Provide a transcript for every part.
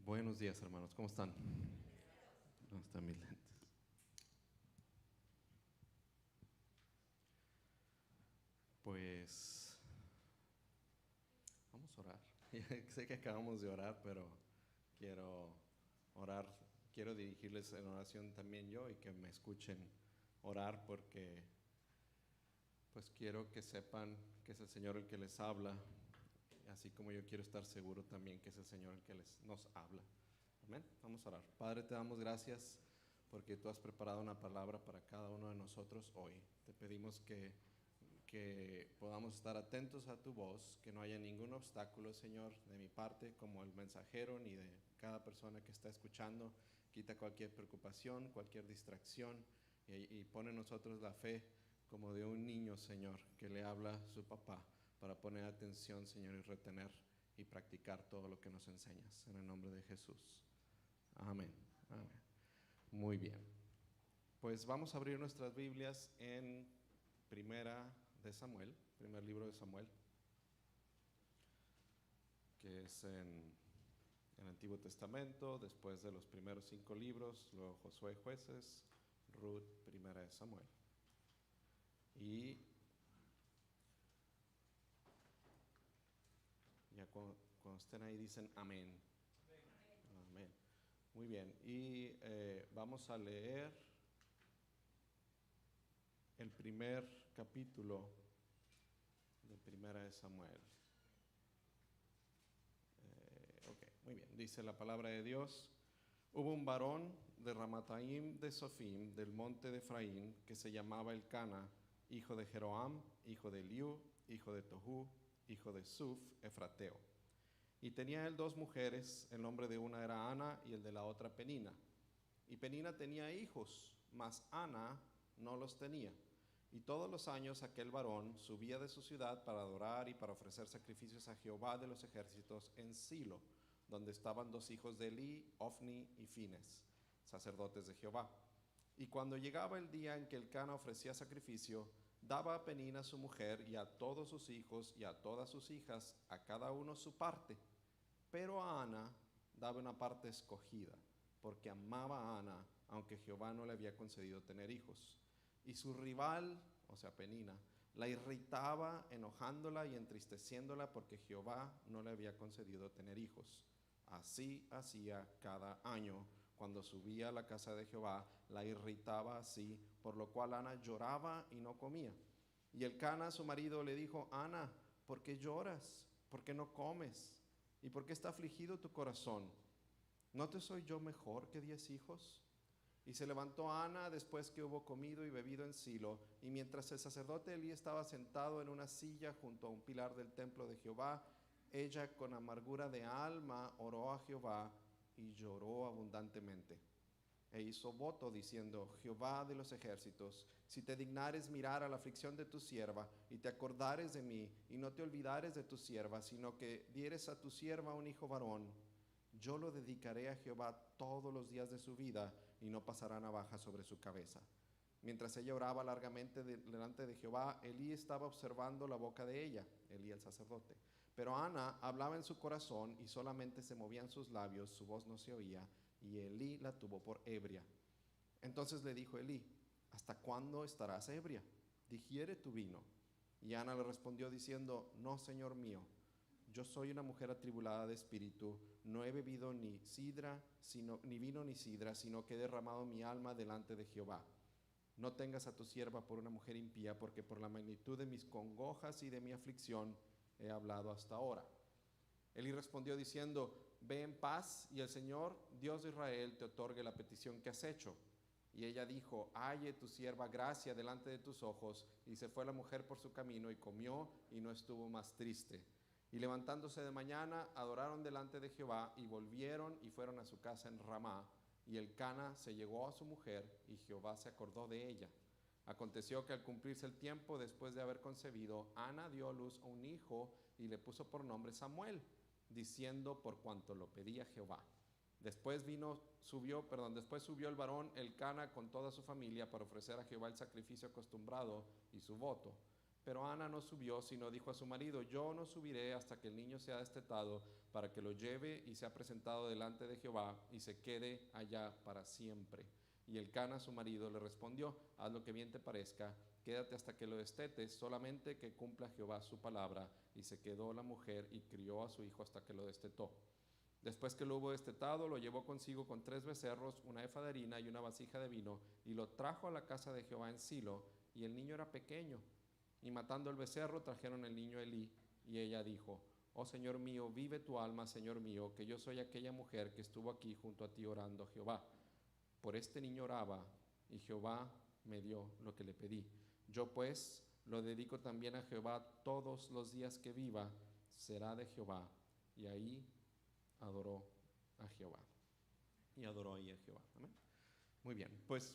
Buenos días, hermanos. ¿Cómo están? ¿Dónde están mis lentes? Pues vamos a orar. Sé que acabamos de orar, pero quiero orar. Quiero dirigirles en oración también yo y que me escuchen orar, porque pues quiero que sepan que es el Señor el que les habla, así como yo quiero estar seguro también que es el Señor el que nos habla. Amén. Vamos a orar. Padre, te damos gracias porque tú has preparado una palabra para cada uno de nosotros hoy. Te pedimos que podamos estar atentos a tu voz, que no haya ningún obstáculo, Señor, de mi parte como el mensajero, ni de cada persona que está escuchando. Quita cualquier preocupación, cualquier distracción, y pone en nosotros la fe como de un niño, Señor, que le habla a su papá, para poner atención, Señor, y retener y practicar todo lo que nos enseñas. En el nombre de Jesús. Amén. Amén. Muy bien. Pues vamos a abrir nuestras Biblias en Primera de Samuel, primer libro de Samuel, que es en el Antiguo Testamento, después de los primeros 5 libros, luego Josué, Jueces, Ruth, Primera de Samuel. Y ya cuando estén ahí dicen amén. Amén. Muy bien. Y vamos a leer el primer capítulo de Primera de Samuel. Ok, muy bien. Dice la palabra de Dios: hubo un varón de Ramataim de Sofim, del monte de Efraín, que se llamaba Elcana, hijo de Jeroam, hijo de Eliú, hijo de Tohu, hijo de Suf, efrateo. Y tenía él 2 mujeres, el nombre de una era Ana y el de la otra Penina. Y Penina tenía hijos, mas Ana no los tenía. Y todos los años aquel varón subía de su ciudad para adorar y para ofrecer sacrificios a Jehová de los ejércitos en Silo, donde estaban 2 hijos de Elí, Ofni y Fines, sacerdotes de Jehová. Y cuando llegaba el día en que Elcana ofrecía sacrificio, daba a Penina su mujer y a todos sus hijos y a todas sus hijas, a cada uno su parte. Pero a Ana daba una parte escogida, porque amaba a Ana, aunque Jehová no le había concedido tener hijos. Y su rival, o sea Penina, la irritaba, enojándola y entristeciéndola, porque Jehová no le había concedido tener hijos. Así hacía cada año. Cuando subía a la casa de Jehová, la irritaba así, por lo cual Ana lloraba y no comía. Y Elcana, su marido, le dijo: Ana, ¿por qué lloras? ¿Por qué no comes? ¿Y por qué está afligido tu corazón? ¿No te soy yo mejor que 10 hijos? Y se levantó Ana después que hubo comido y bebido en Silo, y mientras el sacerdote Elí estaba sentado en una silla junto a un pilar del templo de Jehová, ella con amargura de alma oró a Jehová y lloró abundantemente. E hizo voto diciendo: Jehová de los ejércitos, si te dignares mirar a la aflicción de tu sierva, y te acordares de mí, y no te olvidares de tu sierva, sino que dieres a tu sierva un hijo varón, yo lo dedicaré a Jehová todos los días de su vida, y no pasará navaja sobre su cabeza. Mientras ella oraba largamente delante de Jehová, Elí estaba observando la boca de ella, Elí el sacerdote. Pero Ana hablaba en su corazón, y solamente se movían sus labios, su voz no se oía, y Elí la tuvo por ebria. Entonces le dijo Elí: ¿hasta cuándo estarás ebria? Digiere tu vino. Y Ana le respondió diciendo: no, señor mío, yo soy una mujer atribulada de espíritu, no he bebido ni vino ni sidra, sino que he derramado mi alma delante de Jehová. No tengas a tu sierva por una mujer impía, porque por la magnitud de mis congojas y de mi aflicción he hablado hasta ahora. Elí respondió diciendo: ve en paz, y el Señor, Dios de Israel, te otorgue la petición que has hecho. Y ella dijo: halle tu sierva gracia delante de tus ojos. Y se fue la mujer por su camino, y comió, y no estuvo más triste. Y levantándose de mañana, adoraron delante de Jehová, y volvieron y fueron a su casa en Ramá. Y Elcana se llegó a su mujer, y Jehová se acordó de ella. Aconteció que al cumplirse el tiempo, después de haber concebido, Ana dio a luz a un hijo, y le puso por nombre Samuel, diciendo: por cuanto lo pedía Jehová. Después subió el varón Elcana con toda su familia para ofrecer a Jehová el sacrificio acostumbrado y su voto. Pero Ana no subió, sino dijo a su marido: yo no subiré hasta que el niño sea destetado, para que lo lleve y sea presentado delante de Jehová y se quede allá para siempre. Y Elcana, su marido, le respondió: haz lo que bien te parezca, quédate hasta que lo destetes, solamente que cumpla Jehová su palabra. Y se quedó la mujer y crió a su hijo hasta que lo destetó. Después que lo hubo destetado, lo llevó consigo con 3 becerros, una efa de harina y una vasija de vino, y lo trajo a la casa de Jehová en Silo, y el niño era pequeño. Y matando el becerro, trajeron el niño a Elí, y ella dijo: oh Señor mío, vive tu alma, Señor mío, que yo soy aquella mujer que estuvo aquí junto a ti orando a Jehová. Por este niño oraba, y Jehová me dio lo que le pedí. Yo pues lo dedico también a Jehová todos los días que viva, será de Jehová. Y ahí adoró a Jehová. Y adoró ahí a Jehová. ¿Amén? Muy bien, pues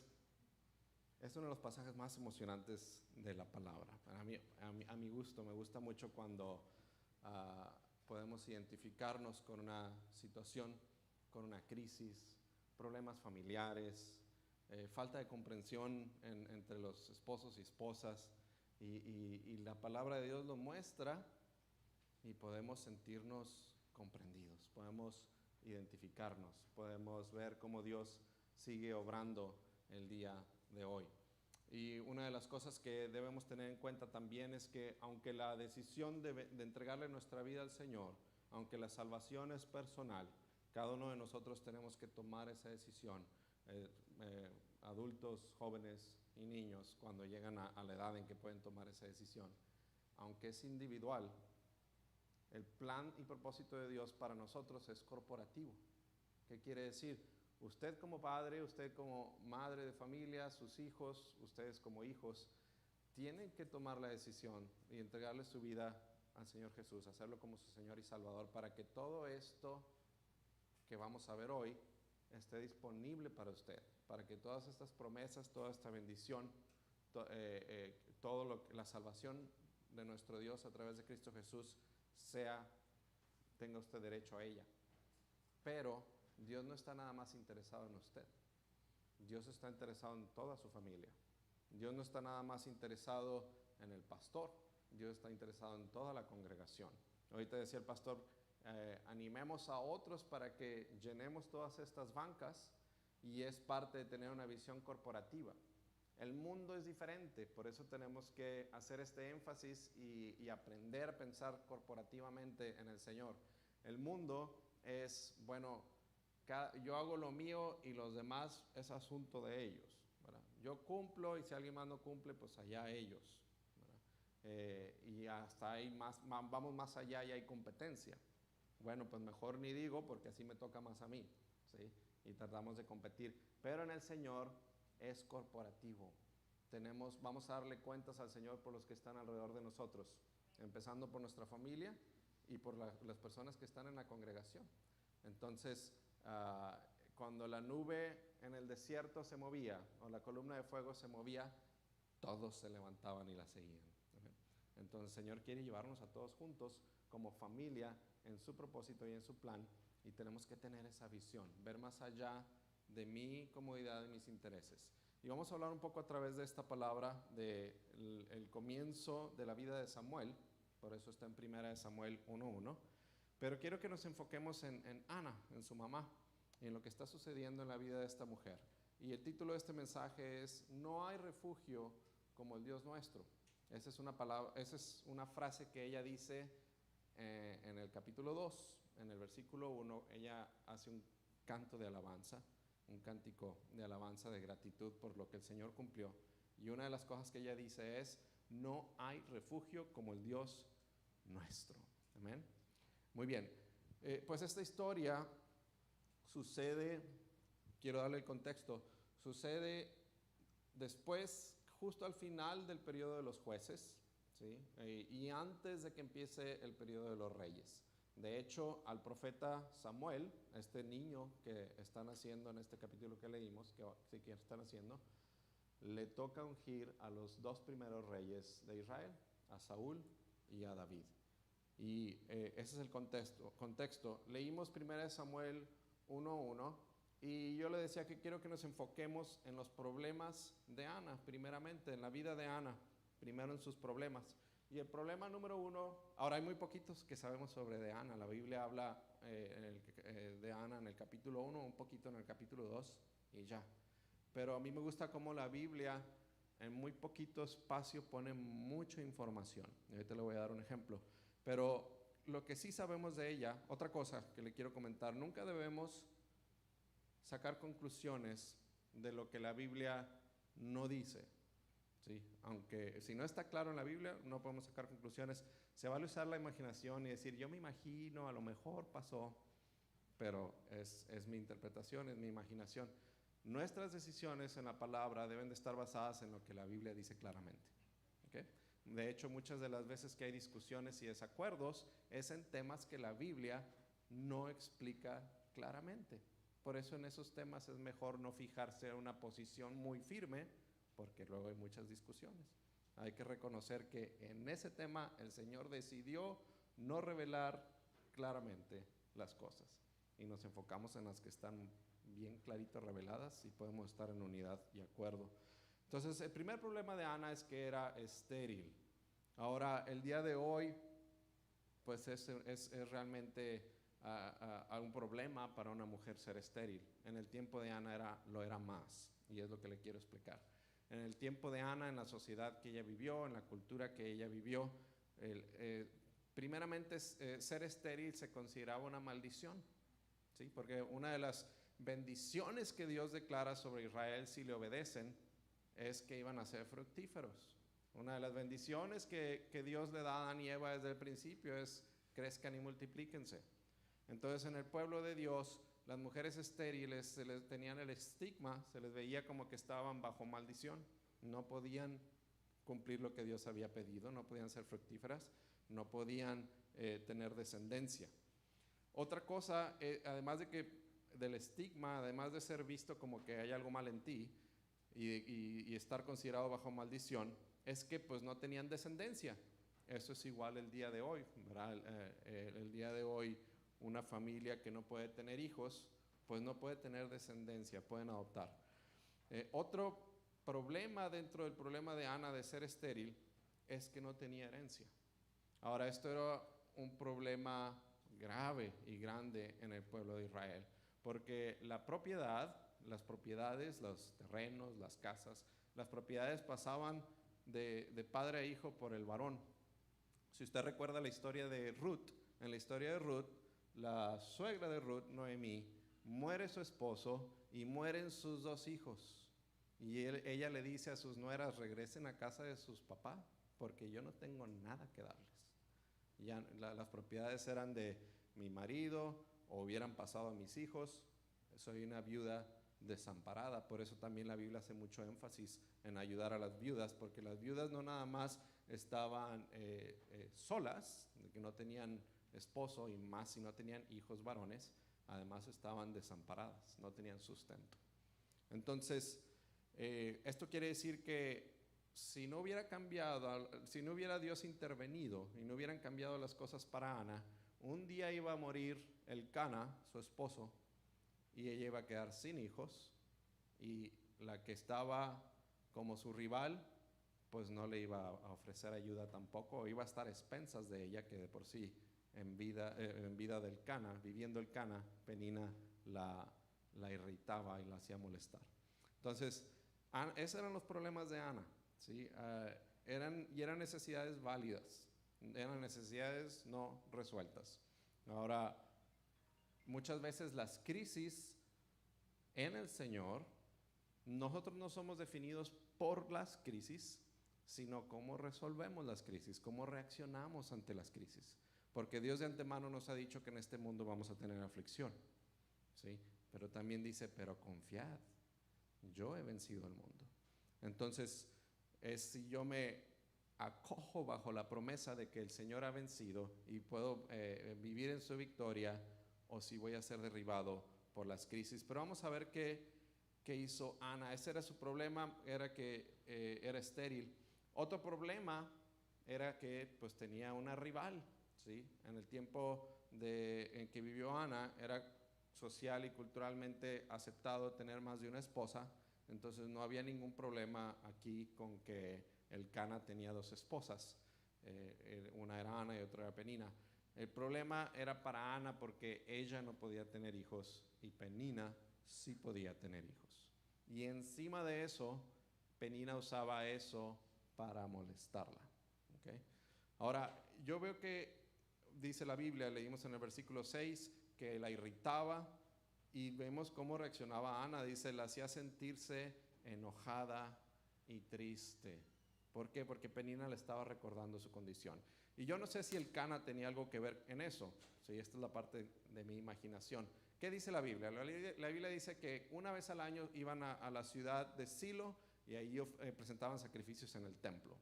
es uno de los pasajes más emocionantes de la palabra. Para mí, a mi gusto, me gusta mucho cuando podemos identificarnos con una situación, con una crisis, problemas familiares, falta de comprensión entre los esposos y esposas, y la palabra de Dios lo muestra y podemos sentirnos comprendidos, podemos identificarnos, podemos ver cómo Dios sigue obrando el día de hoy. Y una de las cosas que debemos tener en cuenta también es que aunque la decisión de entregarle nuestra vida al Señor, aunque la salvación es personal, cada uno de nosotros tenemos que tomar esa decisión. Adultos, jóvenes y niños, cuando llegan a la edad en que pueden tomar esa decisión, aunque es individual, el plan y propósito de Dios para nosotros es corporativo. ¿Qué quiere decir? Usted como padre, usted como madre de familia, sus hijos, ustedes como hijos, tienen que tomar la decisión y entregarle su vida al Señor Jesús, hacerlo como su Señor y Salvador, para que todo esto que vamos a ver hoy esté disponible para usted, para que todas estas promesas, toda esta bendición, la salvación de nuestro Dios a través de Cristo Jesús tenga usted derecho a ella. Pero Dios no está nada más interesado en usted. Dios está interesado en toda su familia. Dios no está nada más interesado en el pastor. Dios está interesado en toda la congregación. Ahorita decía el pastor, animemos a otros para que llenemos todas estas bancas, y es parte de tener una visión corporativa. El mundo es diferente, por eso tenemos que hacer este énfasis y aprender a pensar corporativamente en el Señor. El mundo es, bueno, yo hago lo mío y los demás es asunto de ellos, ¿verdad? Yo cumplo y si alguien más no cumple, pues allá ellos, ¿verdad? Y hasta ahí vamos más allá y hay competencia. Bueno, pues mejor ni digo porque así me toca más a mí, ¿sí? Y tratamos de competir. Pero en el Señor es corporativo. Vamos a darle cuentas al Señor por los que están alrededor de nosotros, empezando por nuestra familia y por las personas que están en la congregación. Entonces, cuando la nube en el desierto se movía o la columna de fuego se movía, todos se levantaban y la seguían. Entonces el Señor quiere llevarnos a todos juntos como familia en su propósito y en su plan, y tenemos que tener esa visión, ver más allá de mi comodidad y mis intereses. Y vamos a hablar un poco a través de esta palabra del comienzo de la vida de Samuel, por eso está en 1 Samuel 1:1, pero quiero que nos enfoquemos en Ana, en su mamá, y en lo que está sucediendo en la vida de esta mujer. Y el título de este mensaje es: no hay refugio como el Dios nuestro. Esa es una frase que ella dice en el capítulo 2, en el versículo 1, ella hace un canto de alabanza, un cántico de alabanza, de gratitud por lo que el Señor cumplió. Y una de las cosas que ella dice es: no hay refugio como el Dios nuestro. Amén. Muy bien, pues esta historia sucede, quiero darle el contexto, sucede después, justo al final del periodo de los jueces, ¿sí? Y antes de que empiece el periodo de los reyes. De hecho, al profeta Samuel, este niño que está naciendo en este capítulo que leímos, que está naciendo, le toca ungir a los 2 primeros reyes de Israel, a Saúl y a David. Y ese es el contexto. Leímos 1 Samuel 1:1 y yo le decía que quiero que nos enfoquemos en los problemas de Ana, primeramente, en la vida de Ana, primero en sus problemas. Y el problema número uno, ahora hay muy poquitos que sabemos sobre de Ana. La Biblia habla de Ana en el capítulo 1, un poquito en el capítulo 2 y ya. Pero a mí me gusta cómo la Biblia en muy poquito espacio pone mucha información. Y ahorita le voy a dar un ejemplo. Pero lo que sí sabemos de ella, otra cosa que le quiero comentar, nunca debemos sacar conclusiones de lo que la Biblia no dice. ¿Sí? Aunque si no está claro en la Biblia, no podemos sacar conclusiones. Se vale usar la imaginación y decir, yo me imagino, a lo mejor pasó, pero es mi interpretación, es mi imaginación. Nuestras decisiones en la palabra deben de estar basadas en lo que la Biblia dice claramente. ¿Okay? De hecho, muchas de las veces que hay discusiones y desacuerdos es en temas que la Biblia no explica claramente. Por eso en esos temas es mejor no fijarse en una posición muy firme, porque luego hay muchas discusiones. Hay que reconocer que en ese tema el Señor decidió no revelar claramente las cosas y nos enfocamos en las que están bien clarito reveladas y podemos estar en unidad y acuerdo. Entonces, el primer problema de Ana es que era estéril. Ahora, el día de hoy, pues es realmente un problema para una mujer ser estéril. En el tiempo de Ana lo era más, y es lo que le quiero explicar. En el tiempo de Ana, en la sociedad que ella vivió, en la cultura que ella vivió, primeramente ser estéril se consideraba una maldición, ¿sí? Porque una de las bendiciones que Dios declara sobre Israel si le obedecen es que iban a ser fructíferos. Una de las bendiciones que Dios le da a Adán y Eva desde el principio es crezcan y multiplíquense. Entonces en el pueblo de Dios las mujeres estériles se les tenían el estigma, se les veía como que estaban bajo maldición, no podían cumplir lo que Dios había pedido, no podían ser fructíferas, no podían tener descendencia. Otra cosa, además del estigma, además de ser visto como que hay algo mal en ti y estar considerado bajo maldición, es que pues no tenían descendencia. Eso es igual el día de hoy, ¿verdad? El día de hoy una familia que no puede tener hijos, pues no puede tener descendencia, pueden adoptar. Otro problema dentro del problema de Ana de ser estéril es que no tenía herencia. Ahora, esto era un problema grave y grande en el pueblo de Israel, porque las propiedades, los terrenos, las casas, las propiedades pasaban de padre a hijo por el varón. Si usted recuerda la historia de Ruth, en la historia de Ruth, la suegra de Ruth, Noemí, muere su esposo y mueren sus 2 hijos. Y ella le dice a sus nueras, regresen a casa de sus papás, porque yo no tengo nada que darles. Ya las propiedades eran de mi marido o hubieran pasado a mis hijos. Soy una viuda desamparada. Por eso también la Biblia hace mucho énfasis en ayudar a las viudas, porque las viudas no nada más estaban solas, de que no tenían esposo y más si no tenían hijos varones, además estaban desamparadas, no tenían sustento. Entonces, esto quiere decir que si no hubiera cambiado, si no hubiera Dios intervenido y no hubieran cambiado las cosas para Ana, un día iba a morir Elcana, su esposo, y ella iba a quedar sin hijos, y la que estaba como su rival, pues no le iba a ofrecer ayuda tampoco, iba a estar a expensas de ella, que de por sí en vida del Cana, viviendo el Cana, Penina la irritaba y la hacía molestar. Entonces, esos eran los problemas de Ana, ¿sí? Eran necesidades válidas, eran necesidades no resueltas. Ahora, muchas veces las crisis en el Señor, nosotros no somos definidos por las crisis, sino cómo resolvemos las crisis, cómo reaccionamos ante las crisis. Porque Dios de antemano nos ha dicho que en este mundo vamos a tener aflicción, ¿sí? Pero también dice, pero confiad, yo he vencido al mundo. Entonces, es si yo me acojo bajo la promesa de que el Señor ha vencido y puedo vivir en su victoria, o si voy a ser derribado por las crisis. Pero vamos a ver qué hizo Ana. Ese era su problema, era que era estéril. Otro problema era que pues tenía una rival, ¿sí? En el tiempo en que vivió Ana era social y culturalmente aceptado tener más de una esposa, entonces no había ningún problema aquí con que Elcana tenía 2 esposas. una era Ana y otra era Penina. El problema era para Ana porque ella no podía tener hijos y Penina sí podía tener hijos. Y encima de eso, Penina usaba eso para molestarla. ¿Okay? Ahora, yo veo que dice la Biblia, leímos en el versículo 6, que la irritaba y vemos cómo reaccionaba Ana. Dice, la hacía sentirse enojada y triste. ¿Por qué? Porque Penina le estaba recordando su condición. Y yo no sé si el Cana tenía algo que ver en eso. Sí, esta es la parte de mi imaginación. ¿Qué dice la Biblia? La Biblia dice que una vez al año iban a la ciudad de Silo y ahí presentaban sacrificios en el templo.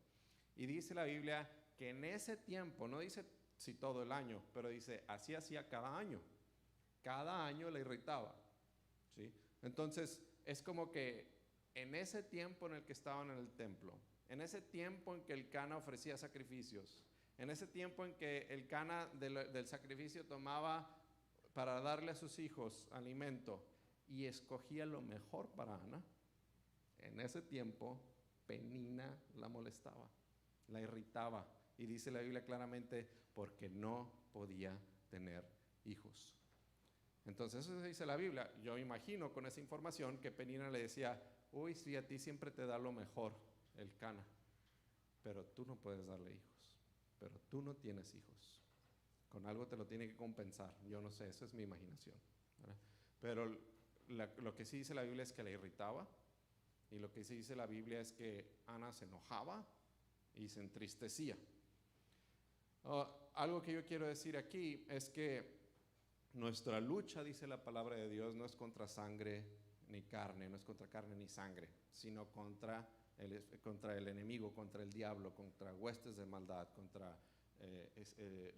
Y dice la Biblia que en ese tiempo, no dice si todo el año, pero dice, así hacía cada año. Cada año le irritaba. ¿Sí? Entonces, es como que en ese tiempo en el que estaban en el templo, en ese tiempo en que el Cana ofrecía sacrificios, en ese tiempo en que el Cana del sacrificio tomaba para darle a sus hijos alimento y escogía lo mejor para Ana, en ese tiempo Penina la molestaba, la irritaba. Y dice la Biblia claramente, porque no podía tener hijos. Entonces eso dice la Biblia. Yo imagino con esa información que Penina le decía, uy, sí, a ti siempre te da lo mejor el Cana, pero tú no puedes darle hijos, pero tú no tienes hijos. Con algo te lo tiene que compensar. Yo no sé, esa es mi imaginación, ¿verdad? Pero lo que sí dice la Biblia es que la irritaba, y lo que sí dice la Biblia es que Ana se enojaba y se entristecía. Algo que yo quiero decir aquí es que nuestra lucha, dice la palabra de Dios, no es contra sangre ni carne, no es contra carne ni sangre, sino contra el enemigo, contra el diablo, contra huestes de maldad, contra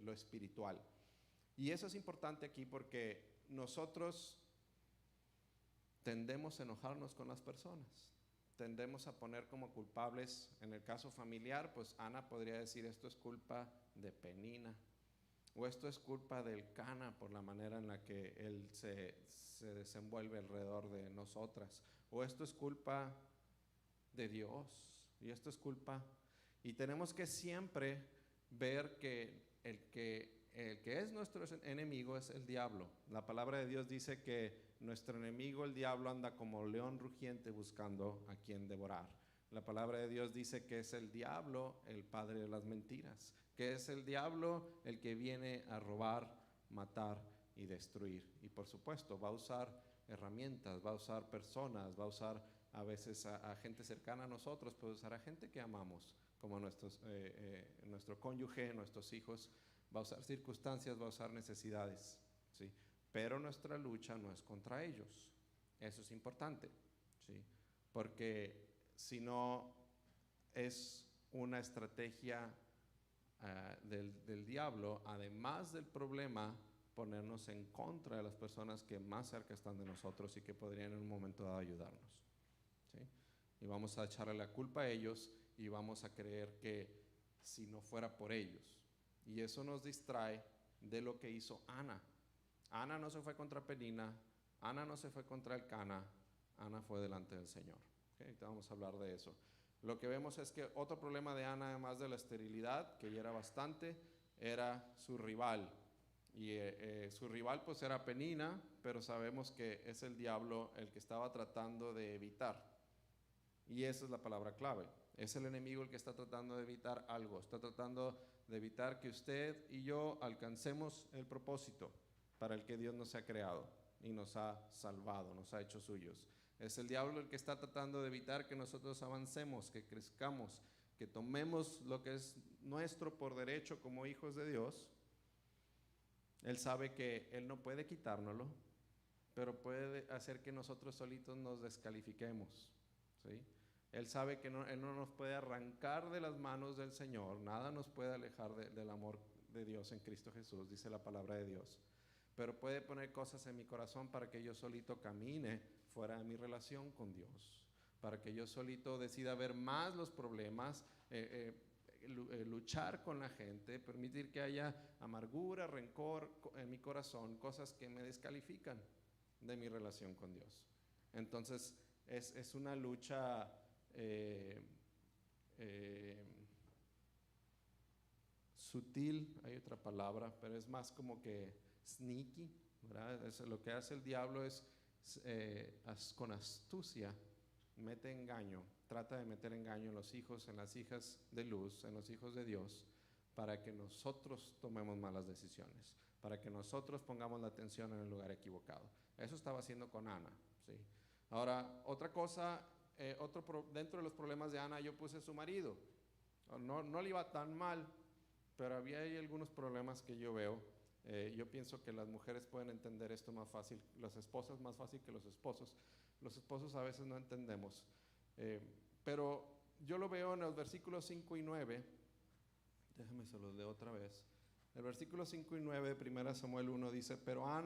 lo espiritual. Y eso es importante aquí porque nosotros tendemos a enojarnos con las personas, tendemos a poner como culpables. En el caso familiar, pues Ana podría decir, esto es culpa de Penina, o esto es culpa del Cana por la manera en la que él se desenvuelve alrededor de nosotras, o esto es culpa de Dios, y esto es culpa. Y tenemos que siempre ver que el que es nuestro enemigo es el diablo. La palabra de Dios dice que nuestro enemigo, el diablo, anda como león rugiente buscando a quien devorar. La palabra de Dios dice que es el diablo el padre de las mentiras, que es el diablo el que viene a robar, matar y destruir. Y por supuesto va a usar herramientas, va a usar personas, va a usar a veces a gente cercana a nosotros, puede usar a gente que amamos, como nuestro cónyuge, nuestros hijos, va a usar circunstancias, va a usar necesidades, ¿sí? Pero nuestra lucha no es contra ellos. Eso es importante, ¿sí? Porque si no es una estrategia del diablo, además del problema, ponernos en contra de las personas que más cerca están de nosotros y que podrían en un momento dado ayudarnos, ¿sí? Y vamos a echarle la culpa a ellos y vamos a creer que si no fuera por ellos. Y eso nos distrae de lo que hizo Ana. Ana no se fue contra Penina, Ana no se fue contra el Cana, Ana fue delante del Señor. ¿Okay? Vamos a hablar de eso. Lo que vemos es que otro problema de Ana, además de la esterilidad, que ya era bastante, era su rival. Y su rival pues era Penina, pero sabemos que es el diablo el que estaba tratando de evitar. Y esa es la palabra clave. Es el enemigo el que está tratando de evitar algo. Está tratando de evitar que usted y yo alcancemos el propósito para el que Dios nos ha creado y nos ha salvado, nos ha hecho suyos. Es el diablo el que está tratando de evitar que nosotros avancemos, que crezcamos, que tomemos lo que es nuestro por derecho como hijos de Dios. Él sabe que Él no puede quitárnoslo, pero puede hacer que nosotros solitos nos descalifiquemos, ¿sí? Él sabe que Él no nos puede arrancar de las manos del Señor, nada nos puede alejar del amor de Dios en Cristo Jesús, dice la palabra de Dios. Pero puede poner cosas en mi corazón para que yo solito camine fuera de mi relación con Dios, para que yo solito decida ver más los problemas, luchar con la gente, permitir que haya amargura, rencor en mi corazón, cosas que me descalifican de mi relación con Dios. Entonces es una lucha sutil, hay otra palabra, pero es más como que sneaky, ¿verdad? Lo que hace el diablo es con astucia, mete engaño, trata de meter engaño en los hijos, en las hijas de luz, en los hijos de Dios, para que nosotros tomemos malas decisiones, para que nosotros pongamos la atención en el lugar equivocado. Eso estaba haciendo con Ana, ¿sí? Ahora, otra cosa, dentro de los problemas de Ana yo puse su marido. No le iba tan mal, pero había ahí algunos problemas que yo veo. Yo pienso que las mujeres pueden entender esto más fácil, las esposas más fácil que los esposos. Los esposos a veces no entendemos. Pero yo lo veo en los versículos 5 y 9. Déjame se los leo otra vez. El versículo 5 y 9 de 1 Samuel 1 dice, pero a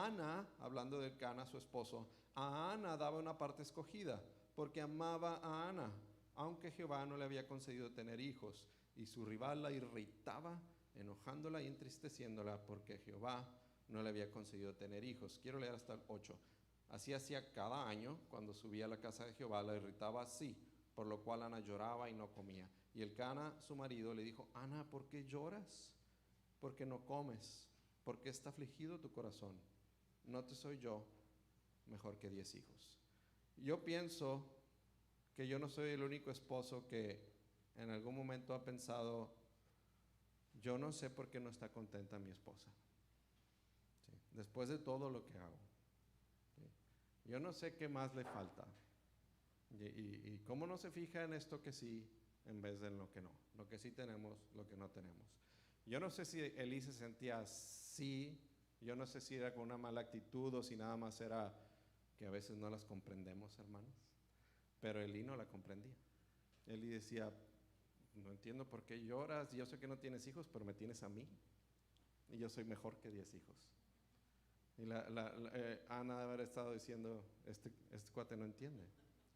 Ana, hablando del Cana, su esposo, a Ana daba una parte escogida, porque amaba a Ana, aunque Jehová no le había concedido tener hijos, y su rival la irritaba, enojándola y entristeciéndola, porque Jehová no le había concedido tener hijos. Quiero leer hasta el 8. Así hacía cada año, cuando subía a la casa de Jehová, la irritaba así, por lo cual Ana lloraba y no comía. Y el Cana, su marido, le dijo, Ana, ¿por qué lloras? ¿Por qué no comes? ¿Por qué está afligido tu corazón? ¿No te soy yo mejor que 10 hijos? Yo pienso que yo no soy el único esposo que en algún momento ha pensado, yo no sé por qué no está contenta mi esposa, ¿sí? Después de todo lo que hago, ¿sí? Yo no sé qué más le falta. Y cómo no se fija en esto que sí, en vez de en lo que no. Lo que sí tenemos, lo que no tenemos. Yo no sé si Elí se sentía así, yo no sé si era con una mala actitud o si nada más era que a veces no las comprendemos, hermanos. Pero Elí no la comprendía. Elí decía, no entiendo por qué lloras, yo sé que no tienes hijos, pero me tienes a mí. Y yo soy mejor que 10 hijos. Y Ana debe haber estado diciendo, este cuate no entiende.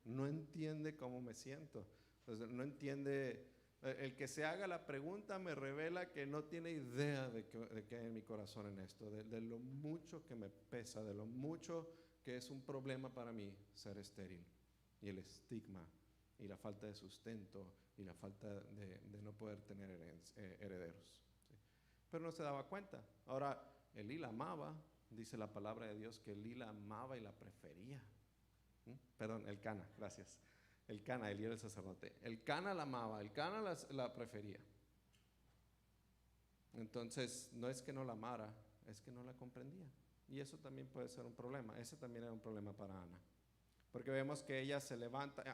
No entiende cómo me siento. Entonces, no entiende. El que se haga la pregunta me revela que no tiene idea de qué hay en mi corazón en esto, de lo mucho que me pesa, de lo mucho que es un problema para mí ser estéril. Y el estigma, y la falta de sustento, y la falta de no poder tener herederos. ¿Sí? Pero no se daba cuenta. Ahora, Elí la amaba, dice la palabra de Dios que Elí la amaba y la prefería. Perdón, el Cana, gracias. El Cana, Elí era el sacerdote. El Cana la amaba, el Cana la prefería. Entonces, no es que no la amara, es que no la comprendía. Y eso también puede ser un problema. Ese también era un problema para Ana. Porque vemos que ella se levanta,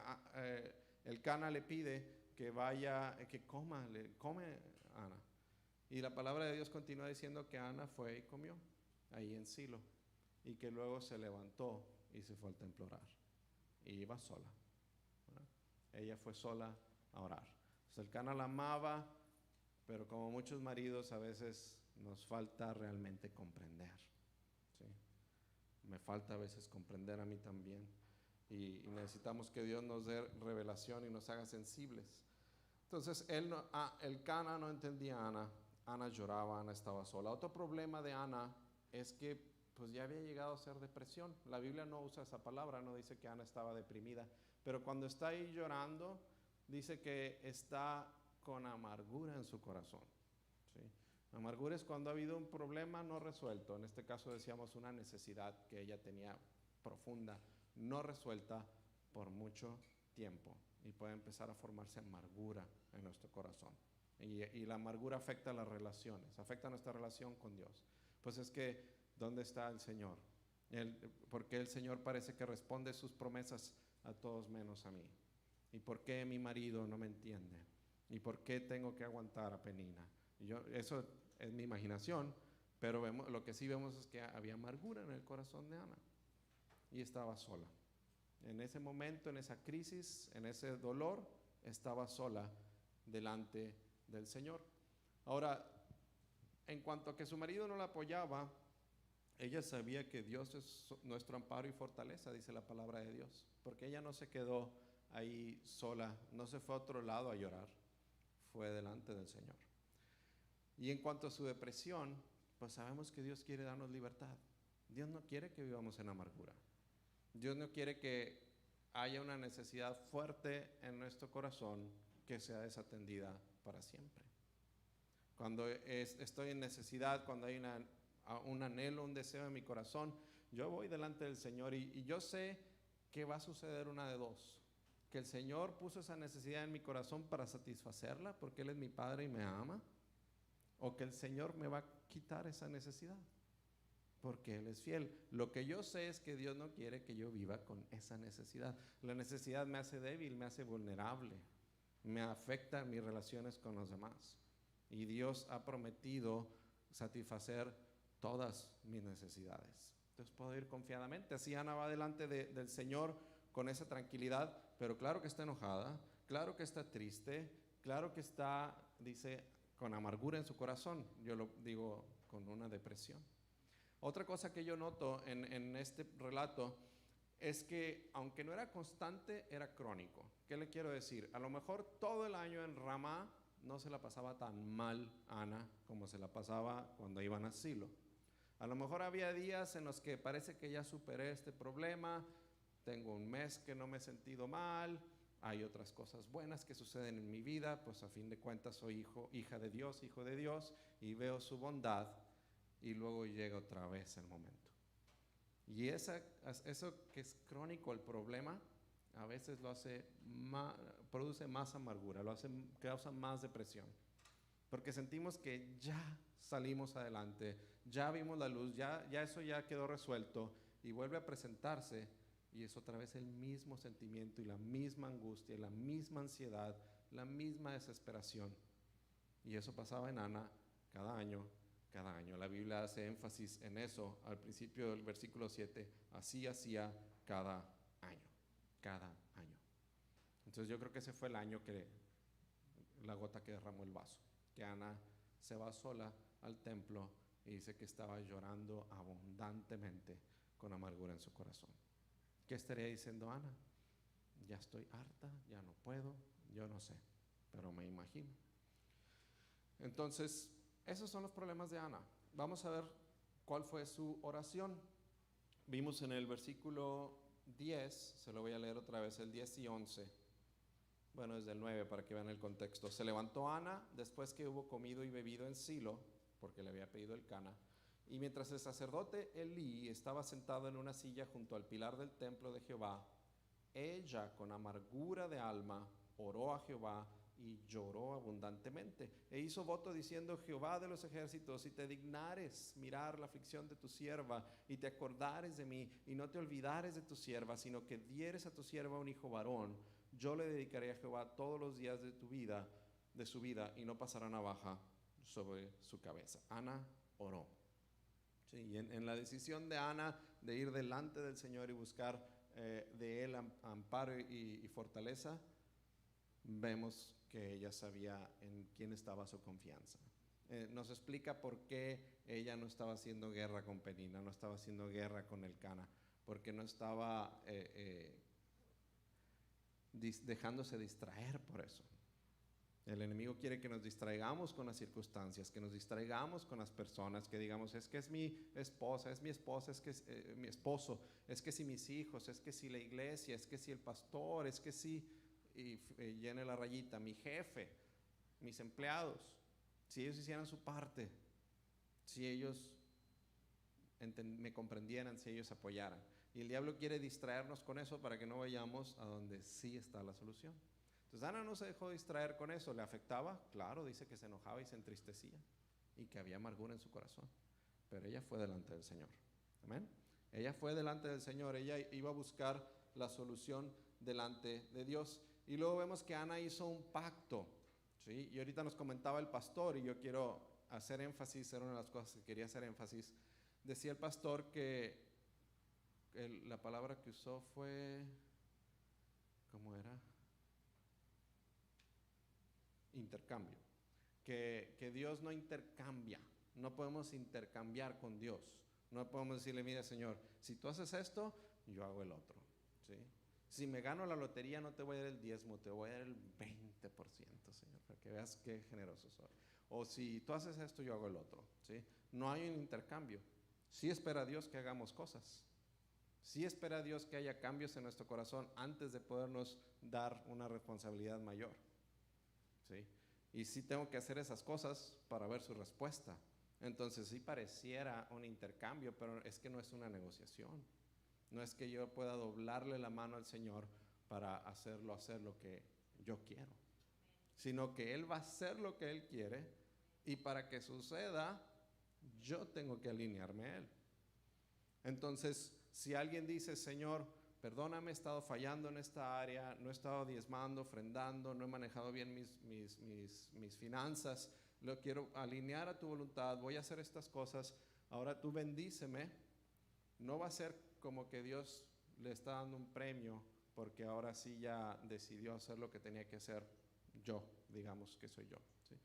el Cana le pide que vaya, que come Ana. Y la palabra de Dios continúa diciendo que Ana fue y comió ahí en Silo. Y que luego se levantó y se fue al templo a orar. Y iba sola, ¿verdad? Ella fue sola a orar. Entonces el Cana la amaba, pero como muchos maridos a veces nos falta realmente comprender, ¿sí? Me falta a veces comprender a mí también. Y necesitamos que Dios nos dé revelación y nos haga sensibles. Entonces el Cana no entendía a Ana. Ana lloraba, Ana estaba sola. Otro problema de Ana es que pues ya había llegado a ser depresión. La Biblia no usa esa palabra, no dice que Ana estaba deprimida, pero cuando está ahí llorando, dice que está con amargura en su corazón, ¿sí? Amargura es cuando ha habido un problema no resuelto. En este caso decíamos una necesidad que ella tenía profunda, no resuelta por mucho tiempo, y puede empezar a formarse amargura en nuestro corazón. Y la amargura afecta a las relaciones, afecta nuestra relación con Dios. Pues es que ¿dónde está el Señor? ¿Por qué el Señor parece que responde sus promesas a todos menos a mí? ¿Y por qué mi marido no me entiende? ¿Y por qué tengo que aguantar a Penina? Eso es mi imaginación, pero lo que sí vemos es que había amargura en el corazón de Ana y estaba sola. En ese momento, en esa crisis, en ese dolor, estaba sola delante del Señor. Ahora, en cuanto a que su marido no la apoyaba, ella sabía que Dios es nuestro amparo y fortaleza, dice la palabra de Dios, porque ella no se quedó ahí sola, no se fue a otro lado a llorar, fue delante del Señor. Y en cuanto a su depresión, pues sabemos que Dios quiere darnos libertad. Dios no quiere que vivamos en amargura. Dios no quiere que haya una necesidad fuerte en nuestro corazón que sea desatendida para siempre. Cuando estoy en necesidad, cuando hay un anhelo, un deseo en mi corazón, yo voy delante del Señor y yo sé que va a suceder una de dos. Que el Señor puso esa necesidad en mi corazón para satisfacerla porque Él es mi Padre y me ama, o que el Señor me va a quitar esa necesidad porque Él es fiel. Lo que yo sé es que Dios no quiere que yo viva con esa necesidad. La necesidad me hace débil, me hace vulnerable, me afecta en mis relaciones con los demás. Y Dios ha prometido satisfacer todas mis necesidades. Entonces puedo ir confiadamente. Así Ana va delante del Señor con esa tranquilidad, pero claro que está enojada, claro que está triste, claro que está, dice, con amargura en su corazón. Yo lo digo, con una depresión. Otra cosa que yo noto en este relato es que aunque no era constante, era crónico. ¿Qué le quiero decir? A lo mejor todo el año en Ramá no se la pasaba tan mal Ana como se la pasaba cuando iban a Silo. A lo mejor había días en los que parece que ya superé este problema, tengo un mes que no me he sentido mal, hay otras cosas buenas que suceden en mi vida, pues a fin de cuentas soy hija de Dios, hijo de Dios, y veo su bondad, y luego llega otra vez el momento. Y eso que es crónico el problema, a veces produce más amargura, causa más depresión. Porque sentimos que ya salimos adelante, ya vimos la luz, ya eso ya quedó resuelto, y vuelve a presentarse, y es otra vez el mismo sentimiento, y la misma angustia, y la misma ansiedad, la misma desesperación. Y eso pasaba en Ana cada año. La Biblia hace énfasis en eso al principio del versículo 7, así hacía cada año. Entonces yo creo que ese fue el año la gota que derramó el vaso, que Ana se va sola al templo y dice que estaba llorando abundantemente con amargura en su corazón. ¿Qué estaría diciendo Ana? Ya estoy harta, ya no puedo, yo no sé, pero me imagino. Entonces, esos son los problemas de Ana. Vamos a ver cuál fue su oración. Vimos en el versículo 10, se lo voy a leer otra vez, el 10 y 11. Bueno, desde el 9 para que vean el contexto. Se levantó Ana después que hubo comido y bebido en Silo, porque le había pedido el Cana. Y mientras el sacerdote Elí estaba sentado en una silla junto al pilar del templo de Jehová, ella con amargura de alma oró a Jehová y lloró abundantemente. E hizo voto diciendo: Jehová de los ejércitos, si te dignares mirar la aflicción de tu sierva y te acordares de mí y no te olvidares de tu sierva, sino que dieres a tu sierva un hijo varón, yo le dedicaré a Jehová todos los días de su vida, y no pasará navaja sobre su cabeza. Ana oró. Sí, y en la decisión de Ana de ir delante del Señor y buscar de Él amparo y fortaleza, vemos que ella sabía en quién estaba su confianza. Nos explica por qué ella no estaba haciendo guerra con Penina, no estaba haciendo guerra con el Cana, porque no estaba dejándose distraer por eso. El enemigo quiere que nos distraigamos con las circunstancias, que nos distraigamos con las personas, que digamos, es que es mi esposa, es que es mi esposo, es que si mis hijos, es que si la iglesia, es que si el pastor, es que si, y llene la rayita, mi jefe, mis empleados, si ellos hicieran su parte, si ellos me comprendieran, si ellos apoyaran. Y el diablo quiere distraernos con eso para que no vayamos a donde sí está la solución. Entonces Ana no se dejó distraer con eso. ¿Le afectaba? Claro, dice que se enojaba y se entristecía y que había amargura en su corazón, pero ella fue delante del Señor. Amén. Ella fue delante del Señor, ella iba a buscar la solución delante de Dios. Y luego vemos que Ana hizo un pacto, ¿sí? Y ahorita nos comentaba el pastor, y yo quiero hacer énfasis, era una de las cosas que quería hacer énfasis. Decía el pastor que la palabra que usó fue, ¿cómo era? Intercambio. Que Dios no intercambia, no podemos intercambiar con Dios. No podemos decirle: mira, Señor, si tú haces esto, yo hago el otro, ¿sí? Si me gano la lotería, no te voy a dar el diezmo, te voy a dar el 20%, Señor, para que veas qué generoso soy. O si tú haces esto, yo hago el otro, ¿sí? No hay un intercambio. Sí espera Dios que hagamos cosas. Sí espera Dios que haya cambios en nuestro corazón antes de podernos dar una responsabilidad mayor, ¿sí? y sí tengo que hacer esas cosas para ver su respuesta. Entonces sí pareciera un intercambio, pero es que no es una negociación. No es que yo pueda doblarle la mano al Señor para hacer lo que yo quiero, sino que Él va a hacer lo que Él quiere, y para que suceda, yo tengo que alinearme a Él. Entonces, si alguien dice, Señor, perdóname, he estado fallando en esta área, no he estado diezmando, ofrendando, no he manejado bien mis finanzas, lo quiero alinear a tu voluntad, voy a hacer estas cosas, ahora tú bendíceme, no va a ser como que Dios le está dando un premio porque ahora sí ya decidió hacer lo que tenía que hacer yo, digamos que soy yo, ¿sí?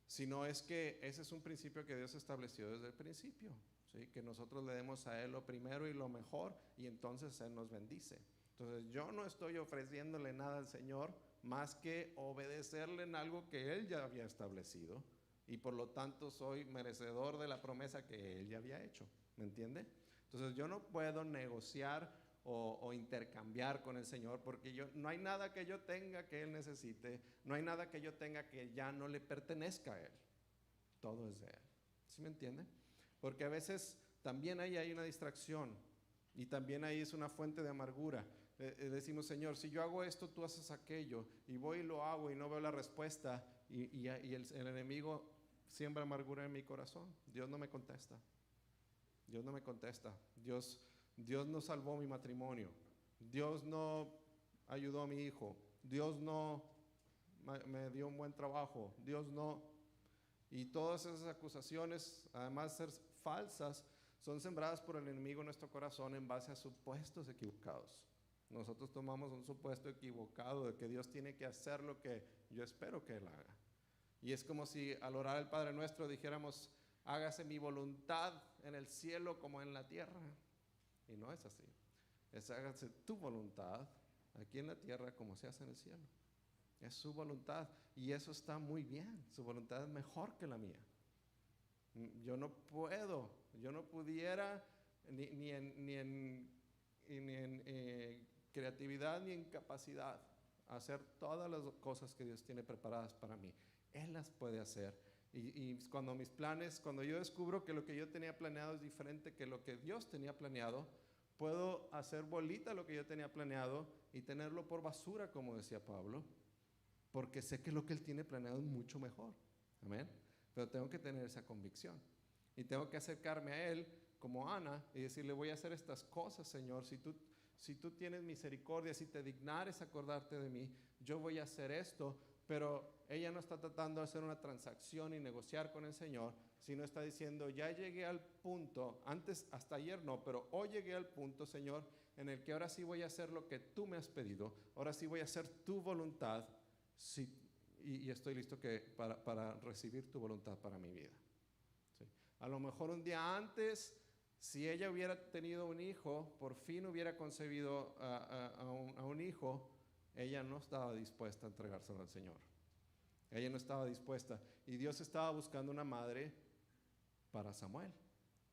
Sino es que ese es un principio que Dios estableció desde el principio, ¿sí? Que nosotros le demos a Él lo primero y lo mejor, y entonces Él nos bendice. Entonces yo no estoy ofreciéndole nada al Señor más que obedecerle en algo que Él ya había establecido, y por lo tanto soy merecedor de la promesa que Él ya había hecho. ¿Me entiende? Entonces yo no puedo negociar o intercambiar con el Señor, porque no hay nada que yo tenga que Él necesite, no hay nada que yo tenga que ya no le pertenezca a Él. Todo es de Él. ¿Sí me entiende? Porque a veces también ahí hay una distracción, y también ahí es una fuente de amargura. Decimos, Señor, si yo hago esto, tú haces aquello, y voy y lo hago y no veo la respuesta, y el enemigo siembra amargura en mi corazón. Dios no me contesta. Dios no me contesta. Dios no salvó mi matrimonio. Dios no ayudó a mi hijo. Dios no me dio un buen trabajo. Dios no. Y todas esas acusaciones, además de ser falsas, son sembradas por el enemigo en nuestro corazón en base a supuestos equivocados. Nosotros tomamos un supuesto equivocado de que Dios tiene que hacer lo que yo espero que Él haga. Y es como si al orar al Padre Nuestro dijéramos, hágase mi voluntad en el cielo como en la tierra. Y no es así. Es hágase tu voluntad aquí en la tierra como se hace en el cielo. Es su voluntad, y eso está muy bien. Su voluntad es mejor que la mía. Yo no pudiera ni en creatividad ni en capacidad hacer todas las cosas que Dios tiene preparadas para mí. Él las puede hacer. Y cuando yo descubro que lo que yo tenía planeado es diferente que lo que Dios tenía planeado, puedo hacer bolita lo que yo tenía planeado y tenerlo por basura, como decía Pablo, porque sé que lo que Él tiene planeado es mucho mejor. Amén. Pero tengo que tener esa convicción, y tengo que acercarme a Él como Ana y decirle, voy a hacer estas cosas, Señor, si tú tienes misericordia, si te dignares acordarte de mí, yo voy a hacer esto. Pero ella no está tratando de hacer una transacción y negociar con el Señor, sino está diciendo, ya llegué al punto, antes, hasta ayer no, pero hoy llegué al punto, Señor, en el que ahora sí voy a hacer lo que tú me has pedido, ahora sí voy a hacer tu voluntad, y estoy listo para recibir tu voluntad para mi vida. ¿Sí? A lo mejor un día antes, si ella hubiera tenido un hijo, por fin hubiera concebido a un hijo, ella no estaba dispuesta a entregárselo al Señor. Ella no estaba dispuesta. Y Dios estaba buscando una madre para Samuel,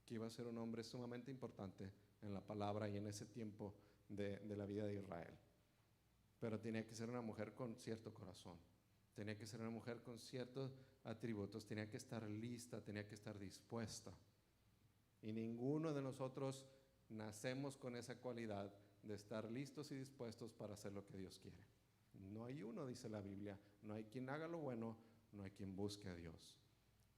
que iba a ser un hombre sumamente importante en la palabra y en ese tiempo de la vida de Israel. Pero tenía que ser una mujer con cierto corazón. Tenía que ser una mujer con ciertos atributos. Tenía que estar lista, tenía que estar dispuesta. Y ninguno de nosotros nacemos con esa cualidad de estar listos y dispuestos para hacer lo que Dios quiere. No hay uno, dice la Biblia, no hay quien haga lo bueno, no hay quien busque a Dios.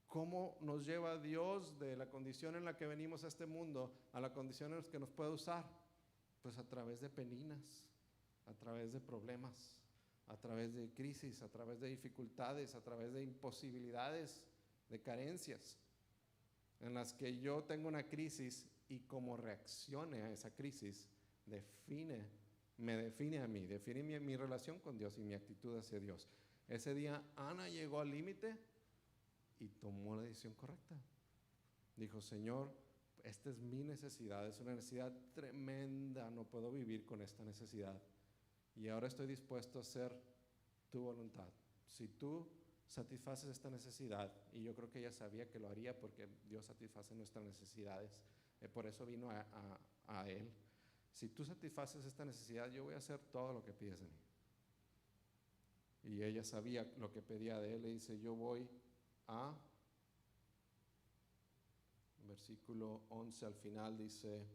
¿Cómo nos lleva Dios de la condición en la que venimos a este mundo a la condición en la que nos puede usar? Pues a través de peninas, a través de problemas, a través de crisis, a través de dificultades, a través de imposibilidades, de carencias, en las que yo tengo una crisis, y cómo reaccione a esa crisis me define a mí, define mi relación con Dios y mi actitud hacia Dios. Ese día Ana llegó al límite y tomó la decisión correcta. Dijo, Señor, esta es mi necesidad, es una necesidad tremenda, no puedo vivir con esta necesidad, y ahora estoy dispuesto a hacer tu voluntad. Si tú satisfaces esta necesidad, y yo creo que ella sabía que lo haría porque Dios satisface nuestras necesidades, por eso vino a Él. Si tú satisfaces esta necesidad, yo voy a hacer todo lo que pides de mí. Y ella sabía lo que pedía de él. Le dice, yo voy a, versículo 11 al final dice,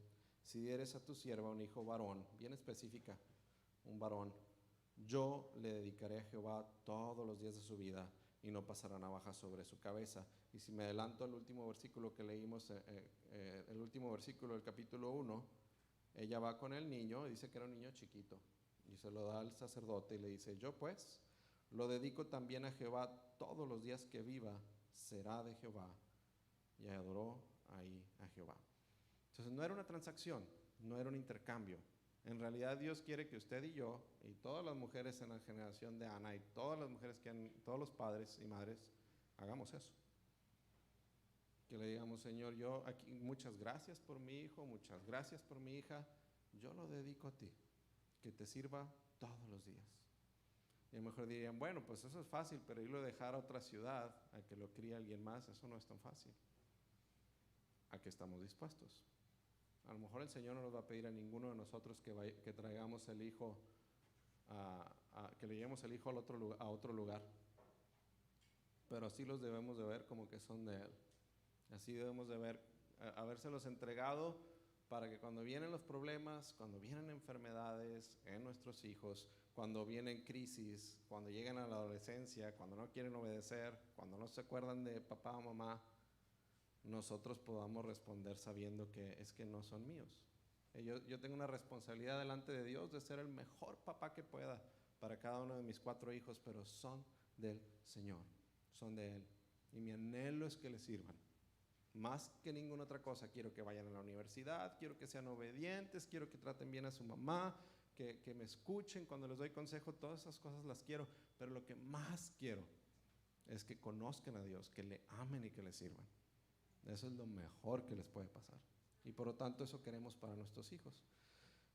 si dieres a tu sierva un hijo varón, bien específica, un varón, yo le dedicaré a Jehová todos los días de su vida y no pasará navaja sobre su cabeza. Y si me adelanto al último versículo que leímos, el último versículo del capítulo 1, ella va con el niño, dice que era un niño chiquito, y se lo da al sacerdote y le dice, yo pues lo dedico también a Jehová todos los días que viva, será de Jehová. Y adoró ahí a Jehová. Entonces no era una transacción, no era un intercambio. En realidad Dios quiere que usted y yo, y todas las mujeres en la generación de Ana, y todas las mujeres todos los padres y madres, hagamos eso. Que le digamos, Señor, yo aquí, muchas gracias por mi hijo, muchas gracias por mi hija, yo lo dedico a ti, que te sirva todos los días. Y a lo mejor dirían, bueno, pues eso es fácil, pero irlo a dejar a otra ciudad, a que lo críe alguien más, eso no es tan fácil. ¿A qué estamos dispuestos? A lo mejor el Señor no nos va a pedir a ninguno de nosotros que traigamos el hijo, que le llevemos el hijo a otro lugar. Pero así los debemos de ver como que son de Él. Así debemos de ver, habérselos entregado para que cuando vienen los problemas, cuando vienen enfermedades en nuestros hijos, cuando vienen crisis, cuando llegan a la adolescencia, cuando no quieren obedecer, cuando no se acuerdan de papá o mamá, nosotros podamos responder sabiendo que es que no son míos. Yo tengo una responsabilidad delante de Dios de ser el mejor papá que pueda para cada uno de mis 4 hijos, pero son del Señor, son de Él. Y mi anhelo es que les sirvan. Más que ninguna otra cosa, quiero que vayan a la universidad, quiero que sean obedientes, quiero que traten bien a su mamá, que me escuchen cuando les doy consejo, todas esas cosas las quiero, pero lo que más quiero es que conozcan a Dios, que le amen y que le sirvan. Eso es lo mejor que les puede pasar. Y por lo tanto eso queremos para nuestros hijos.